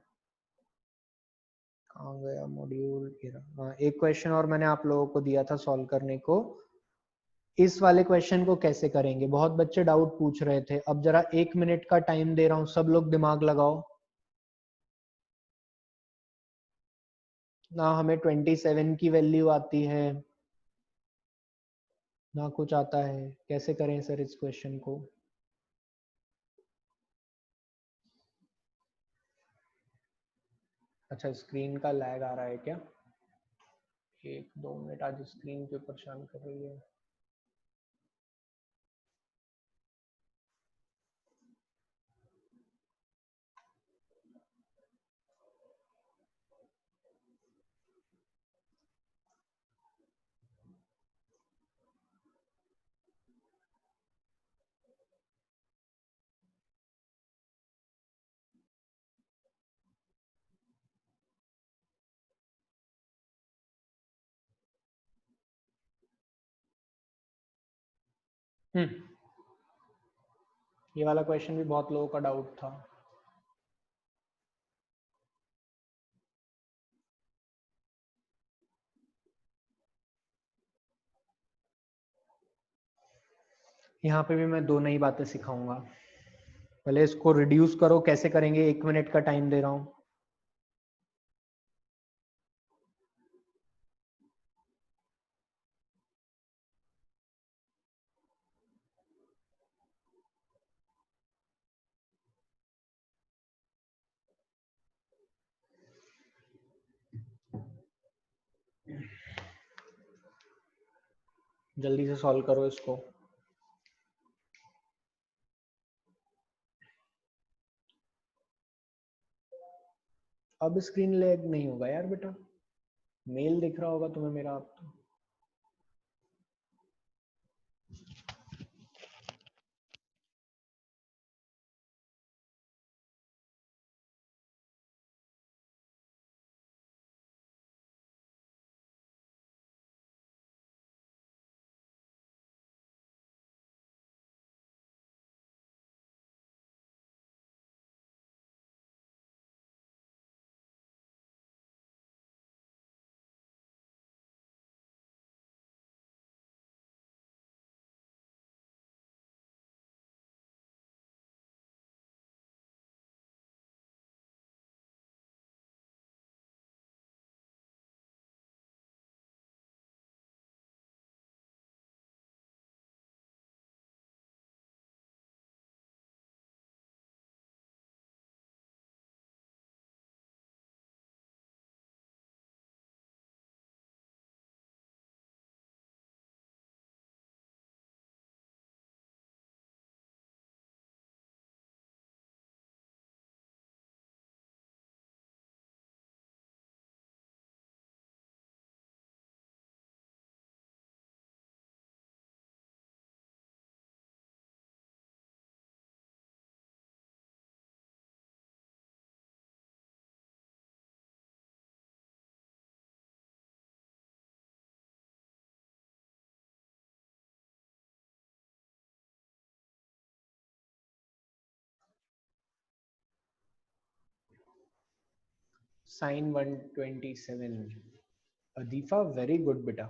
कहाँ गया मॉड्यूल? हाँ, एक क्वेश्चन और मैंने आप लोगों को दिया था सॉल्व करने को, इस वाले क्वेश्चन को कैसे करेंगे? बहुत बच्चे डाउट पूछ रहे थे। अब जरा 1 मिनट का टाइम दे रहा हूं, सब लोग दिमाग लगाओ। ना हमें 27 की वैल्यू आती है, ना कुछ आता है। कैसे करें सर इस क्वेश्चन को? अच्छा, स्क्रीन का लैग आ रहा है क्या? 1-2 मिनट, आज स्क्रीन क्यों परेशान कर रही है? ये वाला क्वेश्चन भी बहुत लोगों का डाउट था। यहाँ पे भी मैं 2 नई बातें सिखाऊंगा। पहले इसको रिड्यूस करो, कैसे करेंगे? 1 मिनट का टाइम दे रहा हूं। जल्दी से सॉल्व करो इसको। अब स्क्रीन लैग नहीं होगा यार बेटा, मेल दिख रहा होगा तुम्हें मेरा अब तो। साइन 127। अदीफा वेरी गुड बेटा,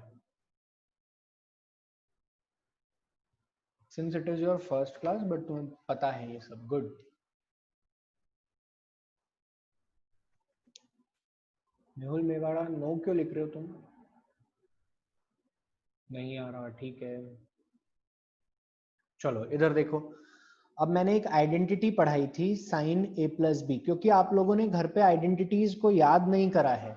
since it is your first class but तुम्हें पता है ये सब, गुड। मेहुल मेवाड़ा नो क्यों लिख रहे हो तुम? नहीं आ रहा, ठीक है। चलो इधर देखो। अब मैंने एक आइडेंटिटी पढ़ाई थी साइन ए प्लस बी, क्योंकि आप लोगों ने घर पे आइडेंटिटीज को याद नहीं करा है।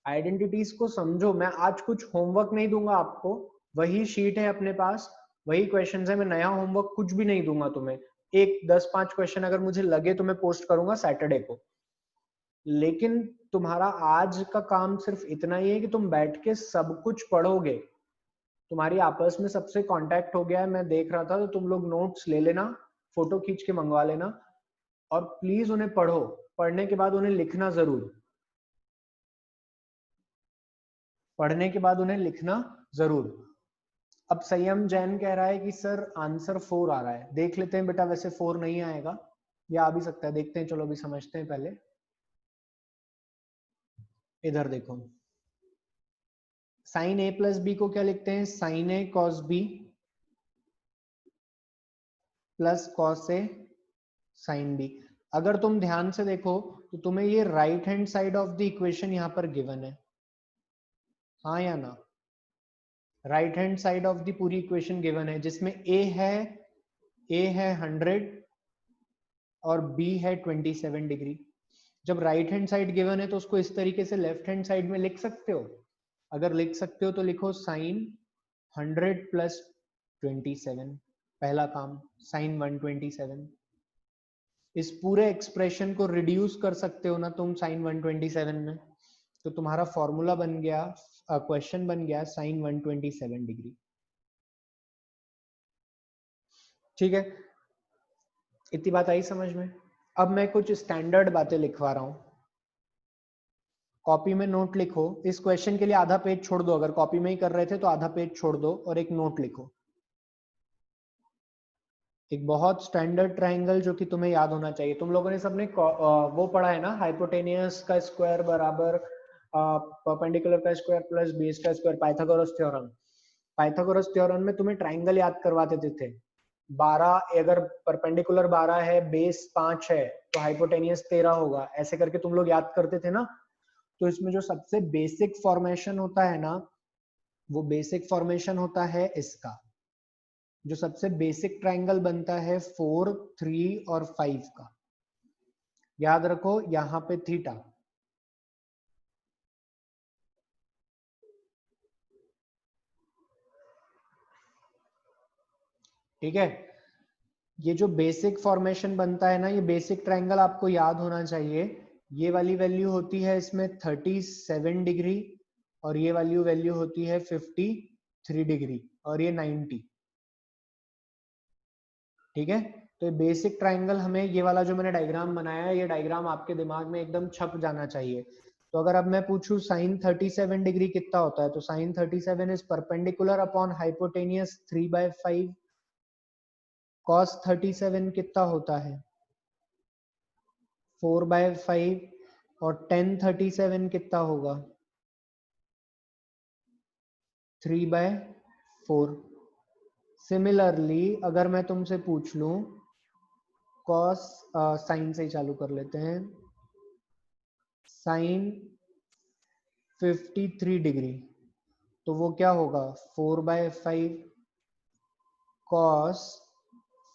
आइडेंटिटीज को समझो। मैं आज कुछ होमवर्क नहीं दूंगा आपको, वही शीट है अपने पास, वही क्वेश्चंस है। मैं नया होमवर्क कुछ भी नहीं दूंगा तुम्हें। एक 10-5 क्वेश्चन अगर मुझे लगे तो मैं पोस्ट करूंगा सैटरडे को। लेकिन तुम्हारा आज का काम सिर्फ इतना ही है कि तुम बैठ के सब कुछ पढ़ोगे। तुम्हारी आपस में सबसे कांटेक्ट हो गया है, मैं देख रहा था। तो तुम लोग नोट्स ले लेना, फोटो खींच के मंगवा लेना, और प्लीज उन्हें पढ़ो। पढ़ने के बाद उन्हें लिखना जरूर। पढ़ने के बाद उन्हें लिखना जरूर। अब संयम जैन कह रहा है कि सर आंसर 4 आ रहा है। देख लेते हैं बेटा, वैसे 4 नहीं आएगा, या आ भी सकता है, देखते हैं। चलो अभी समझते हैं पहले। इधर देखो, साइन ए प्लस बी को क्या लिखते हैं, sign A cos B plus cos A sine B. अगर तुम ध्यान से देखो तो तुम्हें ये right hand side of the equation यहां पर गिवन है, हाँ या ना? Right hand side of the पूरी इक्वेशन गिवन है, जिसमें ए है 100 और बी है 27 डिग्री। जब राइट हैंड साइड गिवन है तो उसको इस तरीके से लेफ्ट हैंड साइड में लिख सकते हो। अगर लिख सकते हो तो लिखो साइन 100 प्लस 27, पहला काम साइन 127। इस पूरे एक्सप्रेशन को रिड्यूस कर सकते हो ना तुम साइन 127 में, तो तुम्हारा फॉर्मूला बन गया, क्वेश्चन बन गया साइन 127 डिग्री। ठीक है, इतनी बात आई समझ में? अब मैं कुछ स्टैंडर्ड बातें लिखवा रहा हूं, कॉपी में नोट लिखो। इस क्वेश्चन के लिए आधा पेज छोड़ दो, अगर कॉपी में ही कर रहे थे तो आधा पेज छोड़ दो और एक नोट लिखो। एक बहुत स्टैंडर्ड ट्रायंगल जो कि तुम्हें याद होना चाहिए। तुम लोगों ने सबने वो पढ़ा है ना, हाइपोटेनियस का स्क्वायर बराबर परपेंडिकुलर का स्क्वायर प्लस बेस का square, Pythagoras theorem. Pythagoras theorem में तुम्हें ट्रायंगल याद करवाते थे। 12, अगर परपेंडिकुलर 12 है, बेस 5 है, तो हाइपोटेनियस 13 होगा, ऐसे करके तुम लोग याद करते थे ना। तो इसमें जो सबसे बेसिक फॉर्मेशन होता है ना, वो बेसिक फॉर्मेशन होता है इसका। जो सबसे बेसिक ट्रायंगल बनता है 4, 3 और 5 का, याद रखो यहां पे थीटा। ठीक है, ये जो बेसिक फॉर्मेशन बनता है ना, ये बेसिक ट्रायंगल आपको याद होना चाहिए। ये वाली वैल्यू होती है इसमें 37 डिग्री और ये वाली वैल्यू होती है 53 डिग्री और ये 90। ठीक है, तो ये बेसिक ट्रायंगल हमें, ये वाला जो मैंने डायग्राम बनाया है, ये डायग्राम आपके दिमाग में एकदम छप जाना चाहिए। तो अगर अब मैं पूछूं साइन 37 डिग्री कितना होता है, तो sine 37 is perpendicular upon hypotenuse 3/5। Cos 37 कितना होता है 4/5 और टेन 37 कितना होगा 3/4। सिमिलरली अगर मैं तुमसे पूछ लूं कॉस, साइन से ही चालू कर लेते हैं, साइन 53 डिग्री, तो वो क्या होगा 4/5। कॉस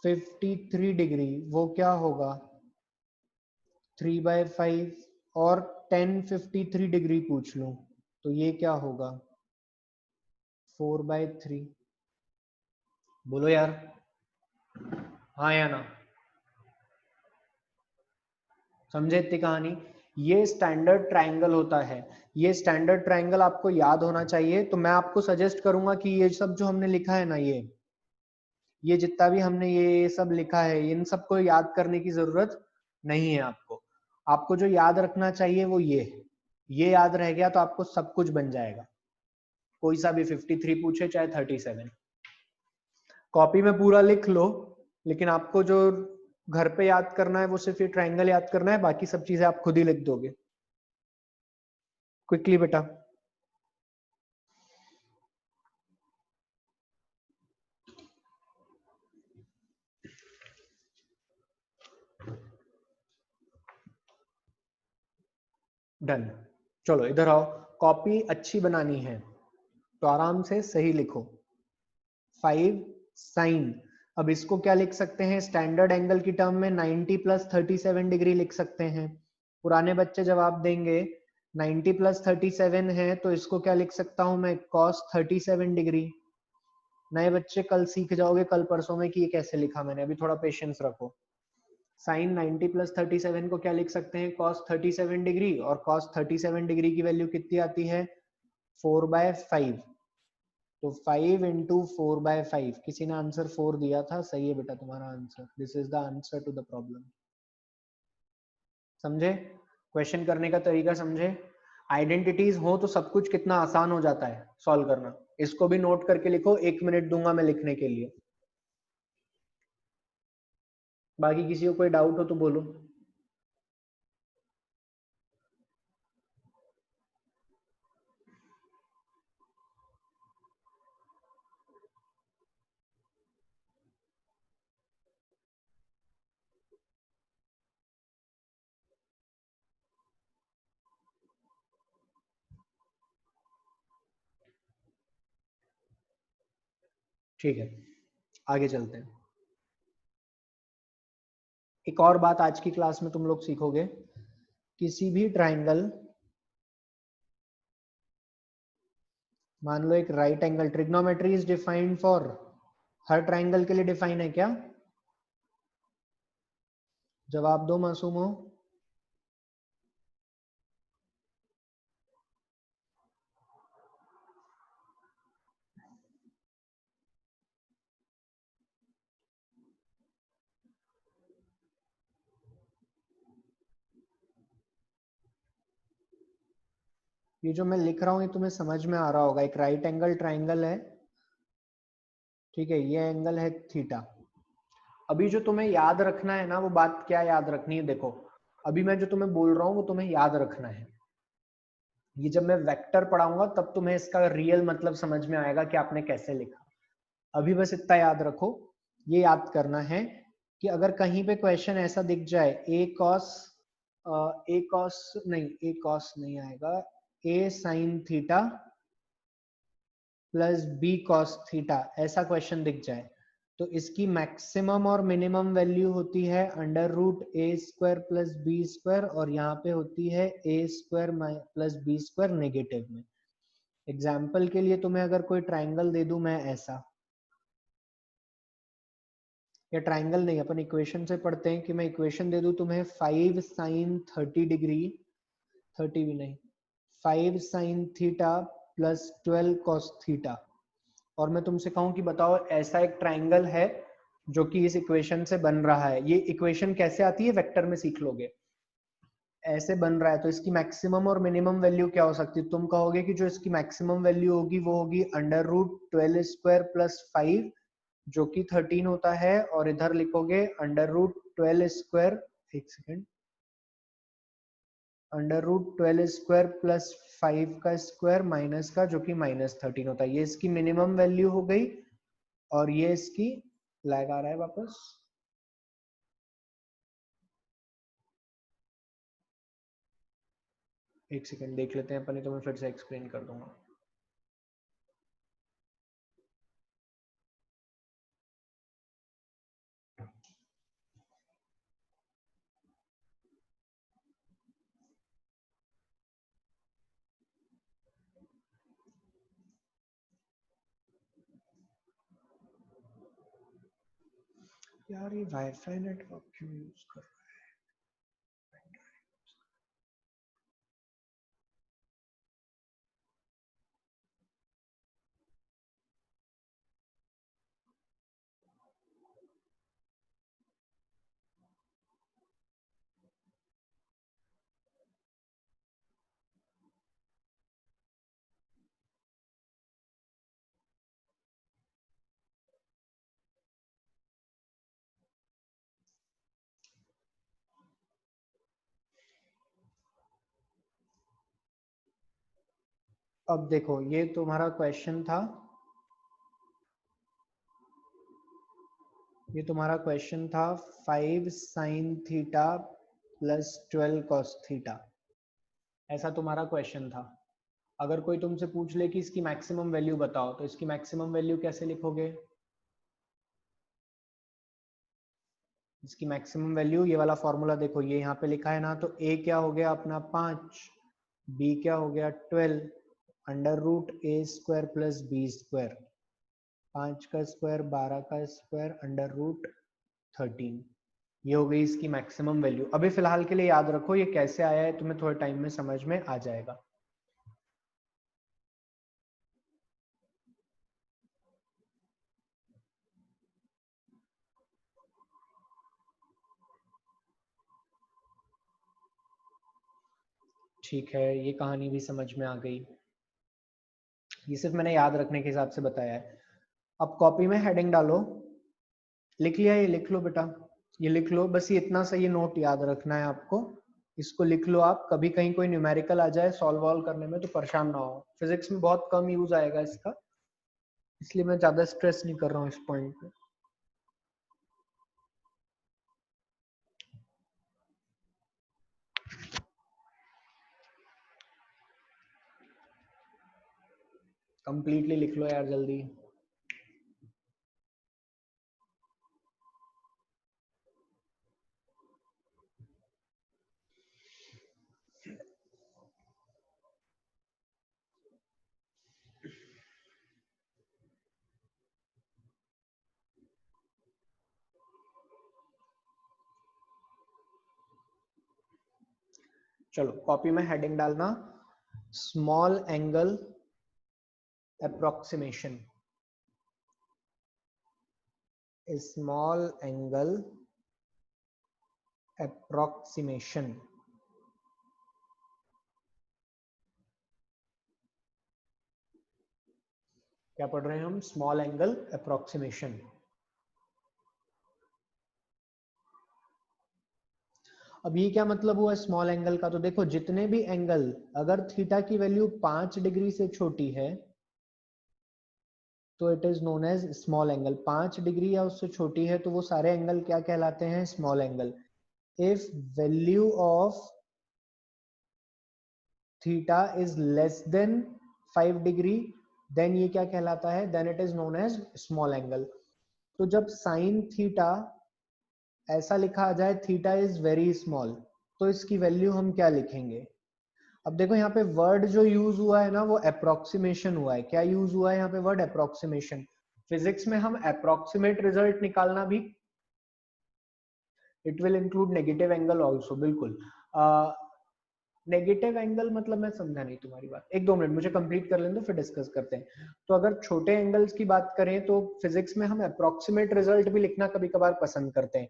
53 डिग्री वो क्या होगा 3/5। और 1053 डिग्री पूछ लूं तो ये क्या होगा 4/3। बोलो यार, हाँ या ना? समझे इतनी कहानी? ये स्टैंडर्ड ट्रायंगल होता है, ये स्टैंडर्ड ट्रायंगल आपको याद होना चाहिए। तो मैं आपको सजेस्ट करूंगा कि ये सब जो हमने लिखा है ना, ये जितना भी हमने ये सब लिखा है, इन सबको याद करने की जरूरत नहीं है आपको। आपको जो याद रखना चाहिए वो ये याद रह गया तो आपको सब कुछ बन जाएगा। कोई सा भी 53 पूछे चाहे 37, कॉपी में पूरा लिख लो, लेकिन आपको जो घर पे याद करना है वो सिर्फ ये ट्रायंगल याद करना है, बाकी सब चीजें आप खुद ही लिख दोगे। क्विकली बेटा। डन, चलो इधर आओ। कॉपी अच्छी बनानी है तो आराम से सही लिखो। 5 साइन, अब इसको क्या लिख सकते हैं स्टैंडर्ड एंगल की टर्म में, 90 प्लस 37 डिग्री लिख सकते हैं। पुराने बच्चे जवाब देंगे 90 प्लस 37 है तो इसको क्या लिख सकता हूं मैं cos 37 डिग्री। नए बच्चे कल सीख जाओगे, कल परसों में कि ये कैसे लिखा मैंने, अभी थोड़ा पेशेंस रखो। साइन 90 प्लस 37 को क्या लिख सकते हैं cos 37 डिग्री, और cos 37 डिग्री की वैल्यू कितनी आती है 4/5। तो 5 इंटू 4/5, किसी ने आंसर 4 दिया था, सही है बेटा तुम्हारा answer, this is the answer to the problem. समझे क्वेश्चन करने का तरीका? समझे आइडेंटिटीज हो तो सब कुछ कितना आसान हो जाता है सॉल्व करना। इसको भी नोट करके लिखो, 1 मिनट दूंगा मैं लिखने के लिए। बाकी किसी को कोई डाउट हो तो बोलो। ठीक है, आगे चलते हैं। एक और बात आज की क्लास में तुम लोग सीखोगे, किसी भी ट्राइंगल, मान लो एक right angle, trigonometry is defined for, her triangle के लिए डिफाइन है क्या? जवाब दो मासूमो। ये जो मैं लिख रहा हूं ये तुम्हें समझ में आ रहा होगा। एक राइट एंगल ट्राइंगल है, ठीक है, ये एंगल है थीटा। अभी जो तुम्हें याद रखना है ना, वो बात क्या याद रखनी है, देखो अभी मैं जो तुम्हें बोल रहा हूँ वो तुम्हें याद रखना है। ये जब मैं वेक्टर पढ़ाऊंगा तब तुम्हें इसका रियल मतलब समझ में आएगा कि आपने कैसे लिखा। अभी बस इतना याद रखो, ये याद करना है कि अगर कहीं पे क्वेश्चन ऐसा दिख जाए, ए कॉस नहीं, ए कॉस नहीं आएगा, A sine theta plus B cos theta, ऐसा क्वेश्चन दिख जाए तो इसकी मैक्सिमम और मिनिमम वैल्यू होती है under root A square plus B square, और यहाँ पे होती है A square plus B square negative में। एग्जाम्पल के लिए तुम्हें अगर कोई ट्राइंगल दे दूं मैं ऐसा, या ट्राइंगल नहीं, अपन इक्वेशन से पढ़ते हैं कि मैं इक्वेशन दे दूं तुम्हें 5 साइन 30 डिग्री, 30 भी नहीं, 5 sign theta plus 12 cos theta, और मैं तुमसे कहूं कि बताओ ऐसा एक ट्राइंगल है जो कि इस इक्वेशन से बन रहा है। ये इक्वेशन कैसे आती है, वेक्टर में सीख लोगे। ऐसे बन रहा है तो इसकी मैक्सिमम और मिनिमम वैल्यू क्या हो सकती है? तुम कहोगे कि जो इसकी मैक्सिमम वैल्यू होगी वो होगी अंडर रूट 12 स्क्वायर प्लस 5, जो कि 13 होता है, और इधर लिखोगे अंडर रूट 12 स्क्वायर, एक second, under root 12 square plus 5 का स्क्वायर माइनस का, जो कि -13 होता है। ये इसकी मिनिमम वैल्यू हो गई, और ये इसकी, लैग आ रहा है वापस, एक सेकेंड देख लेते हैं अपन, तो मैं फिर से एक्सप्लेन कर दूंगा। यार ये वाईफाई नेटवर्क क्यों यूज कर रहा है? अब देखो ये तुम्हारा क्वेश्चन था, ये तुम्हारा क्वेश्चन था 5 sign theta plus 12 cos theta, ऐसा तुम्हारा क्वेश्चन था। अगर कोई तुमसे पूछ ले कि इसकी मैक्सिमम वैल्यू बताओ, तो इसकी मैक्सिमम वैल्यू कैसे लिखोगे? इसकी मैक्सिमम वैल्यू, ये वाला फॉर्मूला देखो, ये यहाँ पे लिखा है ना, तो a क्या हो गया अपना 5, b क्या हो गया 12, under root A square plus B square, 5 का स्क्वायर 12 का स्क्वायर अंडर रूट 13, ये हो गई इसकी मैक्सिमम वैल्यू। अभी फिलहाल के लिए याद रखो ये कैसे आया है, तुम्हें थोड़े टाइम में समझ में आ जाएगा। ठीक है, ये कहानी भी समझ में आ गई। ये सिर्फ मैंने याद रखने के हिसाब से बताया है। अब कॉपी में हेडिंग डालो, लिख लिया? ये लिख लो बेटा, ये लिख लो, बस ये इतना सा ये नोट याद रखना है आपको। इसको लिख लो आप, कभी कहीं कोई न्यूमेरिकल आ जाए सॉल्व वॉल्व करने में तो परेशान ना हो। फिजिक्स में बहुत कम यूज आएगा इसका, इसलिए मैं ज्यादा स्ट्रेस नहीं कर रहा हूँ इस पॉइंट पे। कंप्लीटली लिख लो यार जल्दी। चलो कॉपी में हेडिंग डालना, small angle approximation, small angle approximation. क्या पढ़ रहे हैं हम? Small angle approximation. अब ये क्या मतलब हुआ स्मॉल एंगल का? तो देखो जितने भी एंगल, अगर थीटा की वैल्यू 5 डिग्री से छोटी है तो it is known as small angle. 5 degree या उससे छोटी है तो वो सारे एंगल क्या कहलाते हैं? Small angle. If value of theta is less than 5 degree then ये क्या कहलाता है? Then it is known as small angle. तो जब साइन थीटा ऐसा लिखा आ जाए, थीटा इज वेरी स्मॉल, तो इसकी वैल्यू हम क्या लिखेंगे? अब देखो यहाँ पे वर्ड जो यूज हुआ है ना वो अप्रोक्सीमेशन हुआ है। क्या यूज हुआ है यहाँ पे? Word approximation. फिजिक्स में हम अप्रोक्सीमेट रिजल्ट निकालना भी, it will include negative angle also, बिल्कुल। नेगेटिव एंगल मतलब मैं समझा नहीं तुम्हारी बात, एक दो मिनट मुझे कंप्लीट कर लेने दो फिर डिस्कस करते हैं। तो अगर छोटे एंगल्स की बात करें तो फिजिक्स में हम अप्रोक्सीमेट रिजल्ट भी लिखना कभी कभार पसंद करते हैं।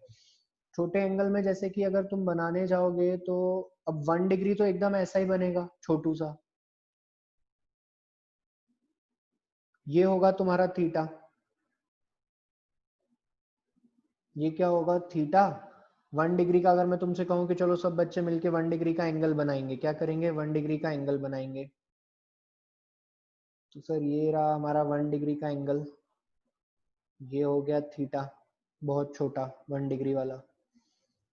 छोटे एंगल में जैसे कि अगर तुम बनाने जाओगे तो अब 1 डिग्री तो एकदम ऐसा ही बनेगा छोटू सा, ये होगा तुम्हारा थीटा, ये क्या होगा? थीटा। 1 डिग्री का अगर मैं तुमसे कहूं कि चलो सब बच्चे मिलके 1 डिग्री का एंगल बनाएंगे, क्या करेंगे? 1 डिग्री का एंगल बनाएंगे। तो सर ये रहा हमारा 1 डिग्री का एंगल, ये हो गया थीटा, बहुत छोटा 1 डिग्री वाला।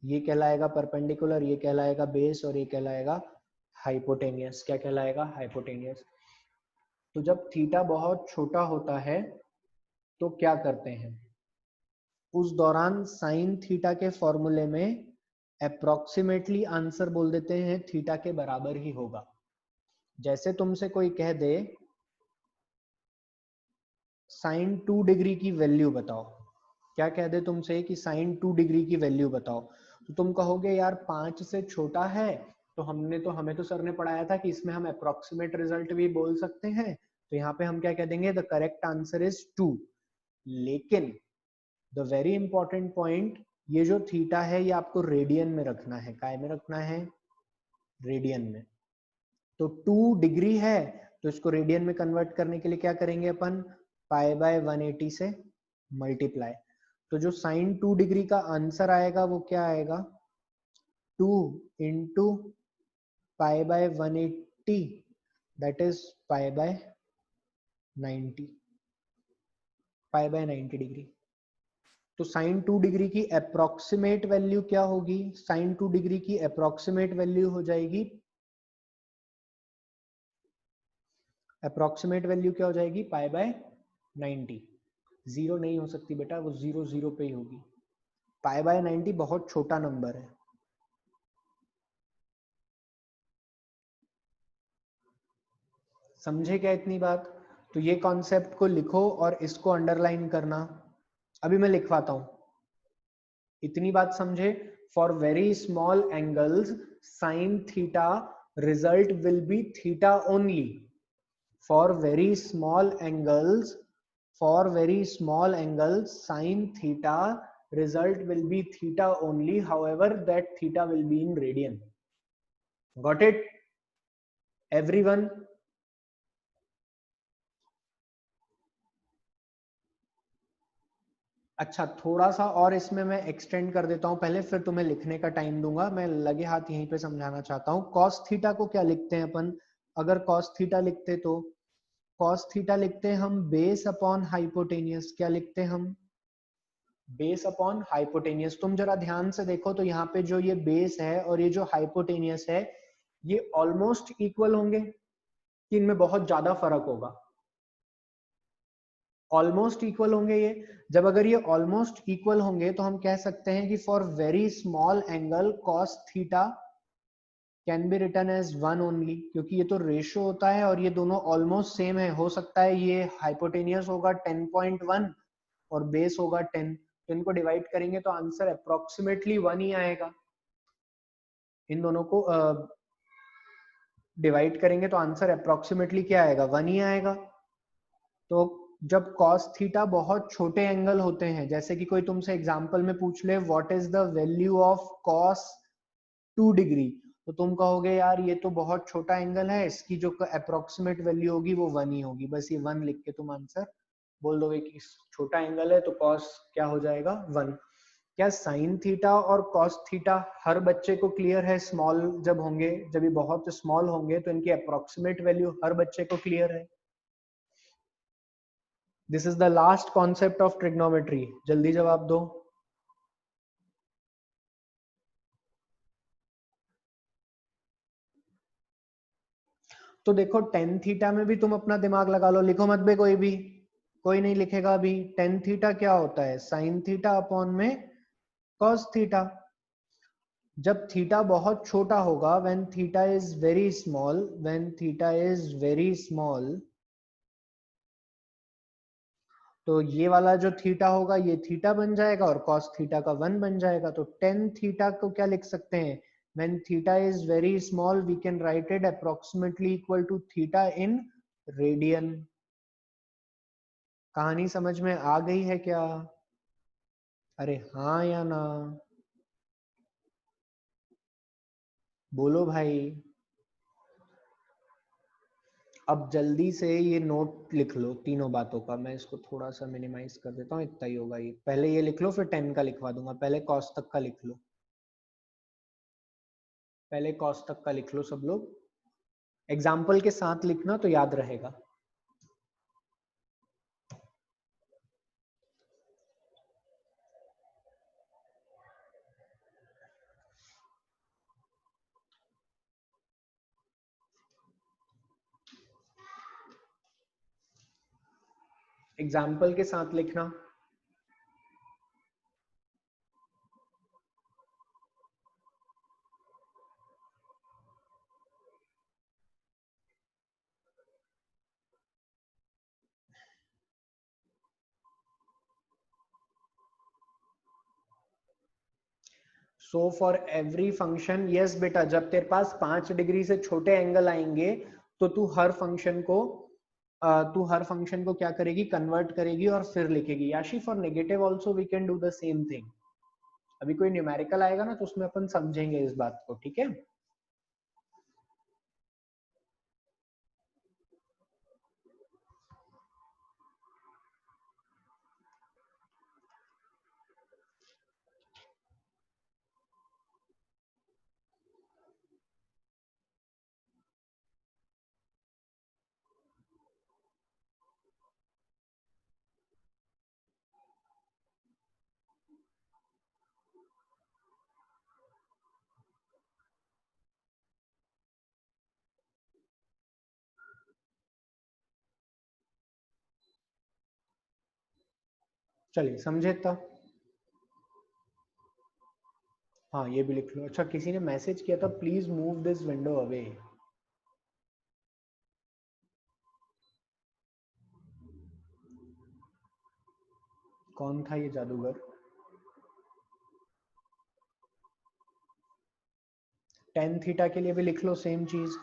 ये कहलाएगा परपेंडिकुलर, ये कहलाएगा बेस, और ये कहलाएगा हाइपोटेनियस। क्या कहलाएगा? हाइपोटेनियस। तो जब थीटा बहुत छोटा होता है तो क्या करते हैं? उस दौरान साइन थीटा के फॉर्मूले में अप्रोक्सीमेटली आंसर बोल देते हैं थीटा के बराबर ही होगा। जैसे तुमसे कोई कह दे साइन 2 डिग्री की वैल्यू बताओ, क्या कह दे तुमसे कि साइन 2 डिग्री की वैल्यू बताओ, तो तुम कहोगे यार 5 से छोटा है, तो हमें तो सर ने पढ़ाया था कि इसमें हम अप्रोक्सीमेट रिजल्ट भी बोल सकते हैं, तो यहाँ पे हम क्या कह देंगे? The correct answer is 2। लेकिन द वेरी इंपॉर्टेंट पॉइंट, ये जो थीटा है ये आपको रेडियन में रखना है। काय में रखना है? रेडियन में। तो 2 डिग्री है तो इसको रेडियन में कन्वर्ट करने के लिए क्या करेंगे अपन? पाई बाय 180 से मल्टीप्लाई। तो जो साइन 2 डिग्री का आंसर आएगा वो क्या आएगा? 2 into pi by 180, that is pi by 90, pi by 90 degree. तो साइन 2 डिग्री की अप्रोक्सीमेट वैल्यू क्या होगी? साइन 2 डिग्री की अप्रोक्सीमेट वैल्यू हो जाएगी, अप्रोक्सीमेट वैल्यू क्या हो जाएगी? Pi by 90। जीरो नहीं हो सकती बेटा, वो जीरो जीरो पे ही होगी। पाई बाय 90 बहुत छोटा नंबर है। समझे क्या इतनी बात? तो ये कॉन्सेप्ट को लिखो और इसको अंडरलाइन करना। अभी मैं लिखवाता हूं, इतनी बात समझे? For very small angles sine theta result will be theta only. For very small angles, for very small angles sin theta result will be theta only, however that theta will be in radian. Got it everyone? अच्छा थोड़ा सा और इसमें मैं extend कर देता हूं पहले, फिर तुम्हें लिखने का टाइम दूंगा। मैं लगे हाथ यहीं पे समझाना चाहता हूं। cos थीटा को क्या लिखते हैं अपन? अगर cos थीटा लिखते तो cos थीटा लिखते हैं हम बेस अपॉन हाइपोटेनियस। क्या लिखते हैं हम? Base upon hypotenuse. तुम जरा ध्यान से देखो तो यहाँ पे जो ये बेस है और ये जो हाइपोटेनियस है ये ऑलमोस्ट इक्वल होंगे कि इनमें बहुत ज्यादा फर्क होगा? ऑलमोस्ट इक्वल होंगे ये। जब अगर ये ऑलमोस्ट इक्वल होंगे तो हम कह सकते हैं कि for very small angle cos theta can be written as 1 only, क्योंकि ये तो रेशो होता है और ये दोनों ऑलमोस्ट सेम है। हो सकता है ये हाइपोटेनियस होगा 10.1 और बेस होगा 10, तो इनको डिवाइड करेंगे तो आंसर अप्रोक्सीमेटली 1 ही आएगा। इन दोनों को डिवाइड करेंगे तो आंसर अप्रोक्सीमेटली क्या आएगा, 1 ही आएगा। तो जब cos थीटा बहुत छोटे एंगल होते हैं, जैसे कि कोई तुमसे एग्जांपल में पूछ ले what is the value of cos 2 degree, तो तुम कहोगे यार ये तो बहुत छोटा एंगल है, इसकी जो अप्रोक्सीमेट वैल्यू होगी वो 1 ही होगी। बस ये 1 लिख के तुम आंसर बोल दोगे कि छोटा एंगल है तो cos क्या हो जाएगा, 1। क्या साइन थीटा और cos थीटा हर बच्चे को क्लियर है? स्मॉल जब होंगे, जब ये बहुत स्मॉल होंगे तो इनकी अप्रोक्सीमेट वैल्यू हर बच्चे को क्लियर है। This is the last concept of trigonometry, जल्दी जवाब दो। तो देखो टेन थीटा में भी तुम अपना दिमाग लगा लो, लिखो मत बे कोई भी, कोई नहीं लिखेगा अभी। टेन थीटा क्या होता है, साइन थीटा अपॉन में cos थीटा। जब थीटा बहुत छोटा होगा, when theta is very small, when theta is very small, तो ये वाला जो थीटा होगा ये थीटा बन जाएगा और cos थीटा का 1 बन जाएगा। तो टेन थीटा को क्या लिख सकते हैं, when theta is very small we can write it approximately equal to theta in radian. कहानी समझ में आ गई है क्या? अरे हाँ या ना, बोलो भाई। अब जल्दी से ये नोट लिख लो तीनों बातों का, मैं इसको थोड़ा सा मिनिमाइज कर देता हूँ, इतना ही होगा ये। पहले ये लिख लो फिर 10 का लिखवा दूंगा, पहले कॉस तक का लिख लो, पहले कॉस तक का लिख लो सब लोग, एग्जाम्पल के साथ लिखना तो याद रहेगा। एग्जाम्पल के साथ लिखना। So for every function, yes बेटा, जब तेरे पास 5 डिग्री से छोटे एंगल आएंगे तो तू हर फंक्शन को क्या करेगी, कन्वर्ट करेगी और फिर लिखेगी। Yashi for negative also we can do the same thing. अभी कोई न्यूमेरिकल आएगा ना तो उसमें अपन समझेंगे इस बात को, ठीक है। चलिए समझे था। हाँ ये भी लिख लो। अच्छा किसी ने मैसेज किया था, please move this window away. कौन था ये जादूगर? टेन थीटा के लिए भी लिख लो सेम चीज।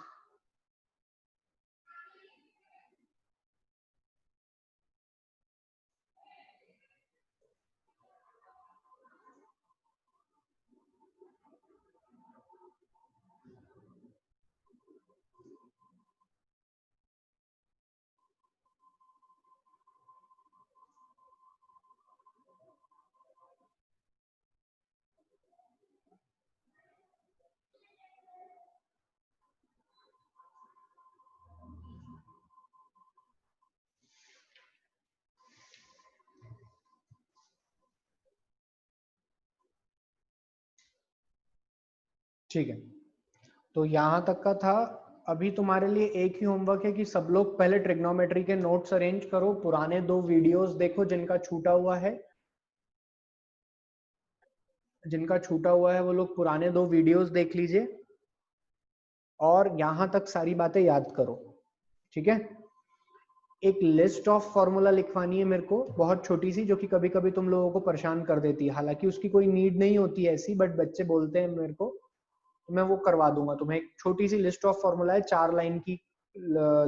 ठीक है, तो यहां तक का था। अभी तुम्हारे लिए एक ही होमवर्क है कि सब लोग पहले ट्रिग्नोमेट्री के नोट्स अरेंज करो, पुराने 2 वीडियोस देखो जिनका छूटा हुआ है, जिनका छूटा हुआ है वो लोग पुराने 2 वीडियोस देख लीजिए और यहां तक सारी बातें याद करो, ठीक है। एक लिस्ट ऑफ फॉर्मूला लिखवानी है मेरे को, बहुत छोटी सी, जो कि कभी कभी तुम लोगों को परेशान कर देती है, हालांकि उसकी कोई नीड नहीं होती है ऐसी, बट बच्चे बोलते हैं मेरे को तो मैं वो करवा दूंगा तुम्हें। एक छोटी सी लिस्ट ऑफ फॉर्मूला है, 4 लाइन की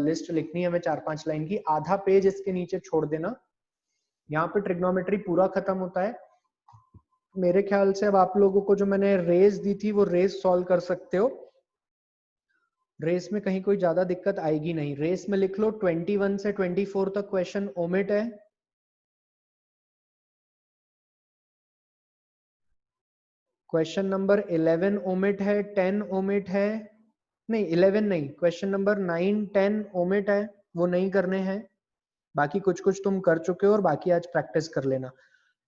लिस्ट लिखनी है हमें, 4-5 लाइन की, आधा पेज इसके नीचे छोड़ देना। यहाँ पे ट्रिग्नोमेट्री पूरा खत्म होता है। मेरे ख्याल से अब आप लोगों को जो मैंने रेस दी थी वो रेस सॉल्व कर सकते हो। रेस में कहीं कोई ज्यादा दिक्कत आएगी नहीं। रेस में लिख लो 21 से 24 तक क्वेश्चन ओमिट है। क्वेश्चन नंबर 11 ओमिट है, 10 ओमिट है, नहीं 11 नहीं, क्वेश्चन नंबर 9 10 ओमिट है, वो नहीं करने हैं। बाकी कुछ कुछ तुम कर चुके हो और बाकी आज प्रैक्टिस कर लेना।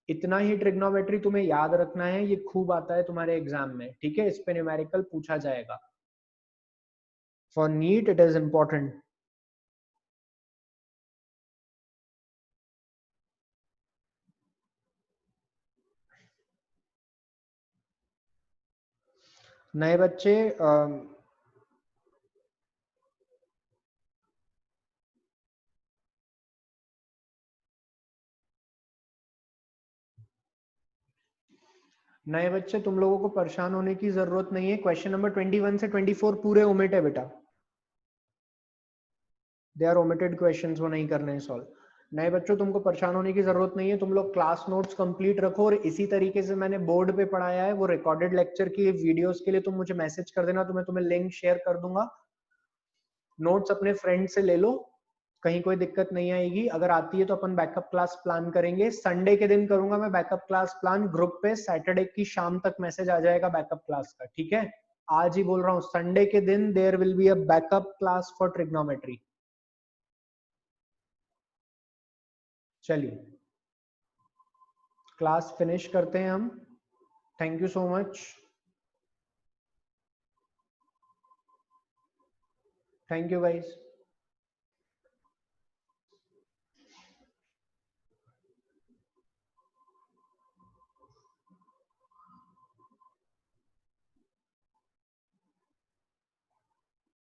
इतना ही ट्रिग्नोमेट्री तुम्हें याद रखना है, ये खूब आता है तुम्हारे एग्जाम में, ठीक है। इस पे न्यूमेरिकल पूछा जाएगा। For NEET it is important. नए बच्चे नए बच्चे तुम लोगों को परेशान होने की जरूरत नहीं है। क्वेश्चन नंबर 21 से 24 पूरे ओमिट है बेटा, दे आर ओमिटेड क्वेश्चंस, वो नहीं करने हैं सॉल्व। नए बच्चों तुमको परेशान होने की जरूरत नहीं है, तुम लोग क्लास नोट्स कंप्लीट रखो, और इसी तरीके से मैंने बोर्ड पे पढ़ाया है वो रिकॉर्डेड लेक्चर की वीडियोस के लिए तुम मुझे मैसेज कर देना, तो मैं तुम्हें लिंक शेयर कर दूंगा। नोट्स अपने फ्रेंड से ले लो, कहीं कोई दिक्कत नहीं आएगी। अगर आती है तो अपन बैकअप क्लास प्लान करेंगे। संडे के दिन करूंगा मैं बैकअप क्लास प्लान ग्रुप पे, सैटरडे की शाम तक मैसेज आ जाएगा बैकअप क्लास का, ठीक है। आज ही बोल रहा हूँ, संडे के दिन there will be a backup class for trigonometry. चलिए क्लास फिनिश करते हैं हम। Thank you so much. Thank you guys.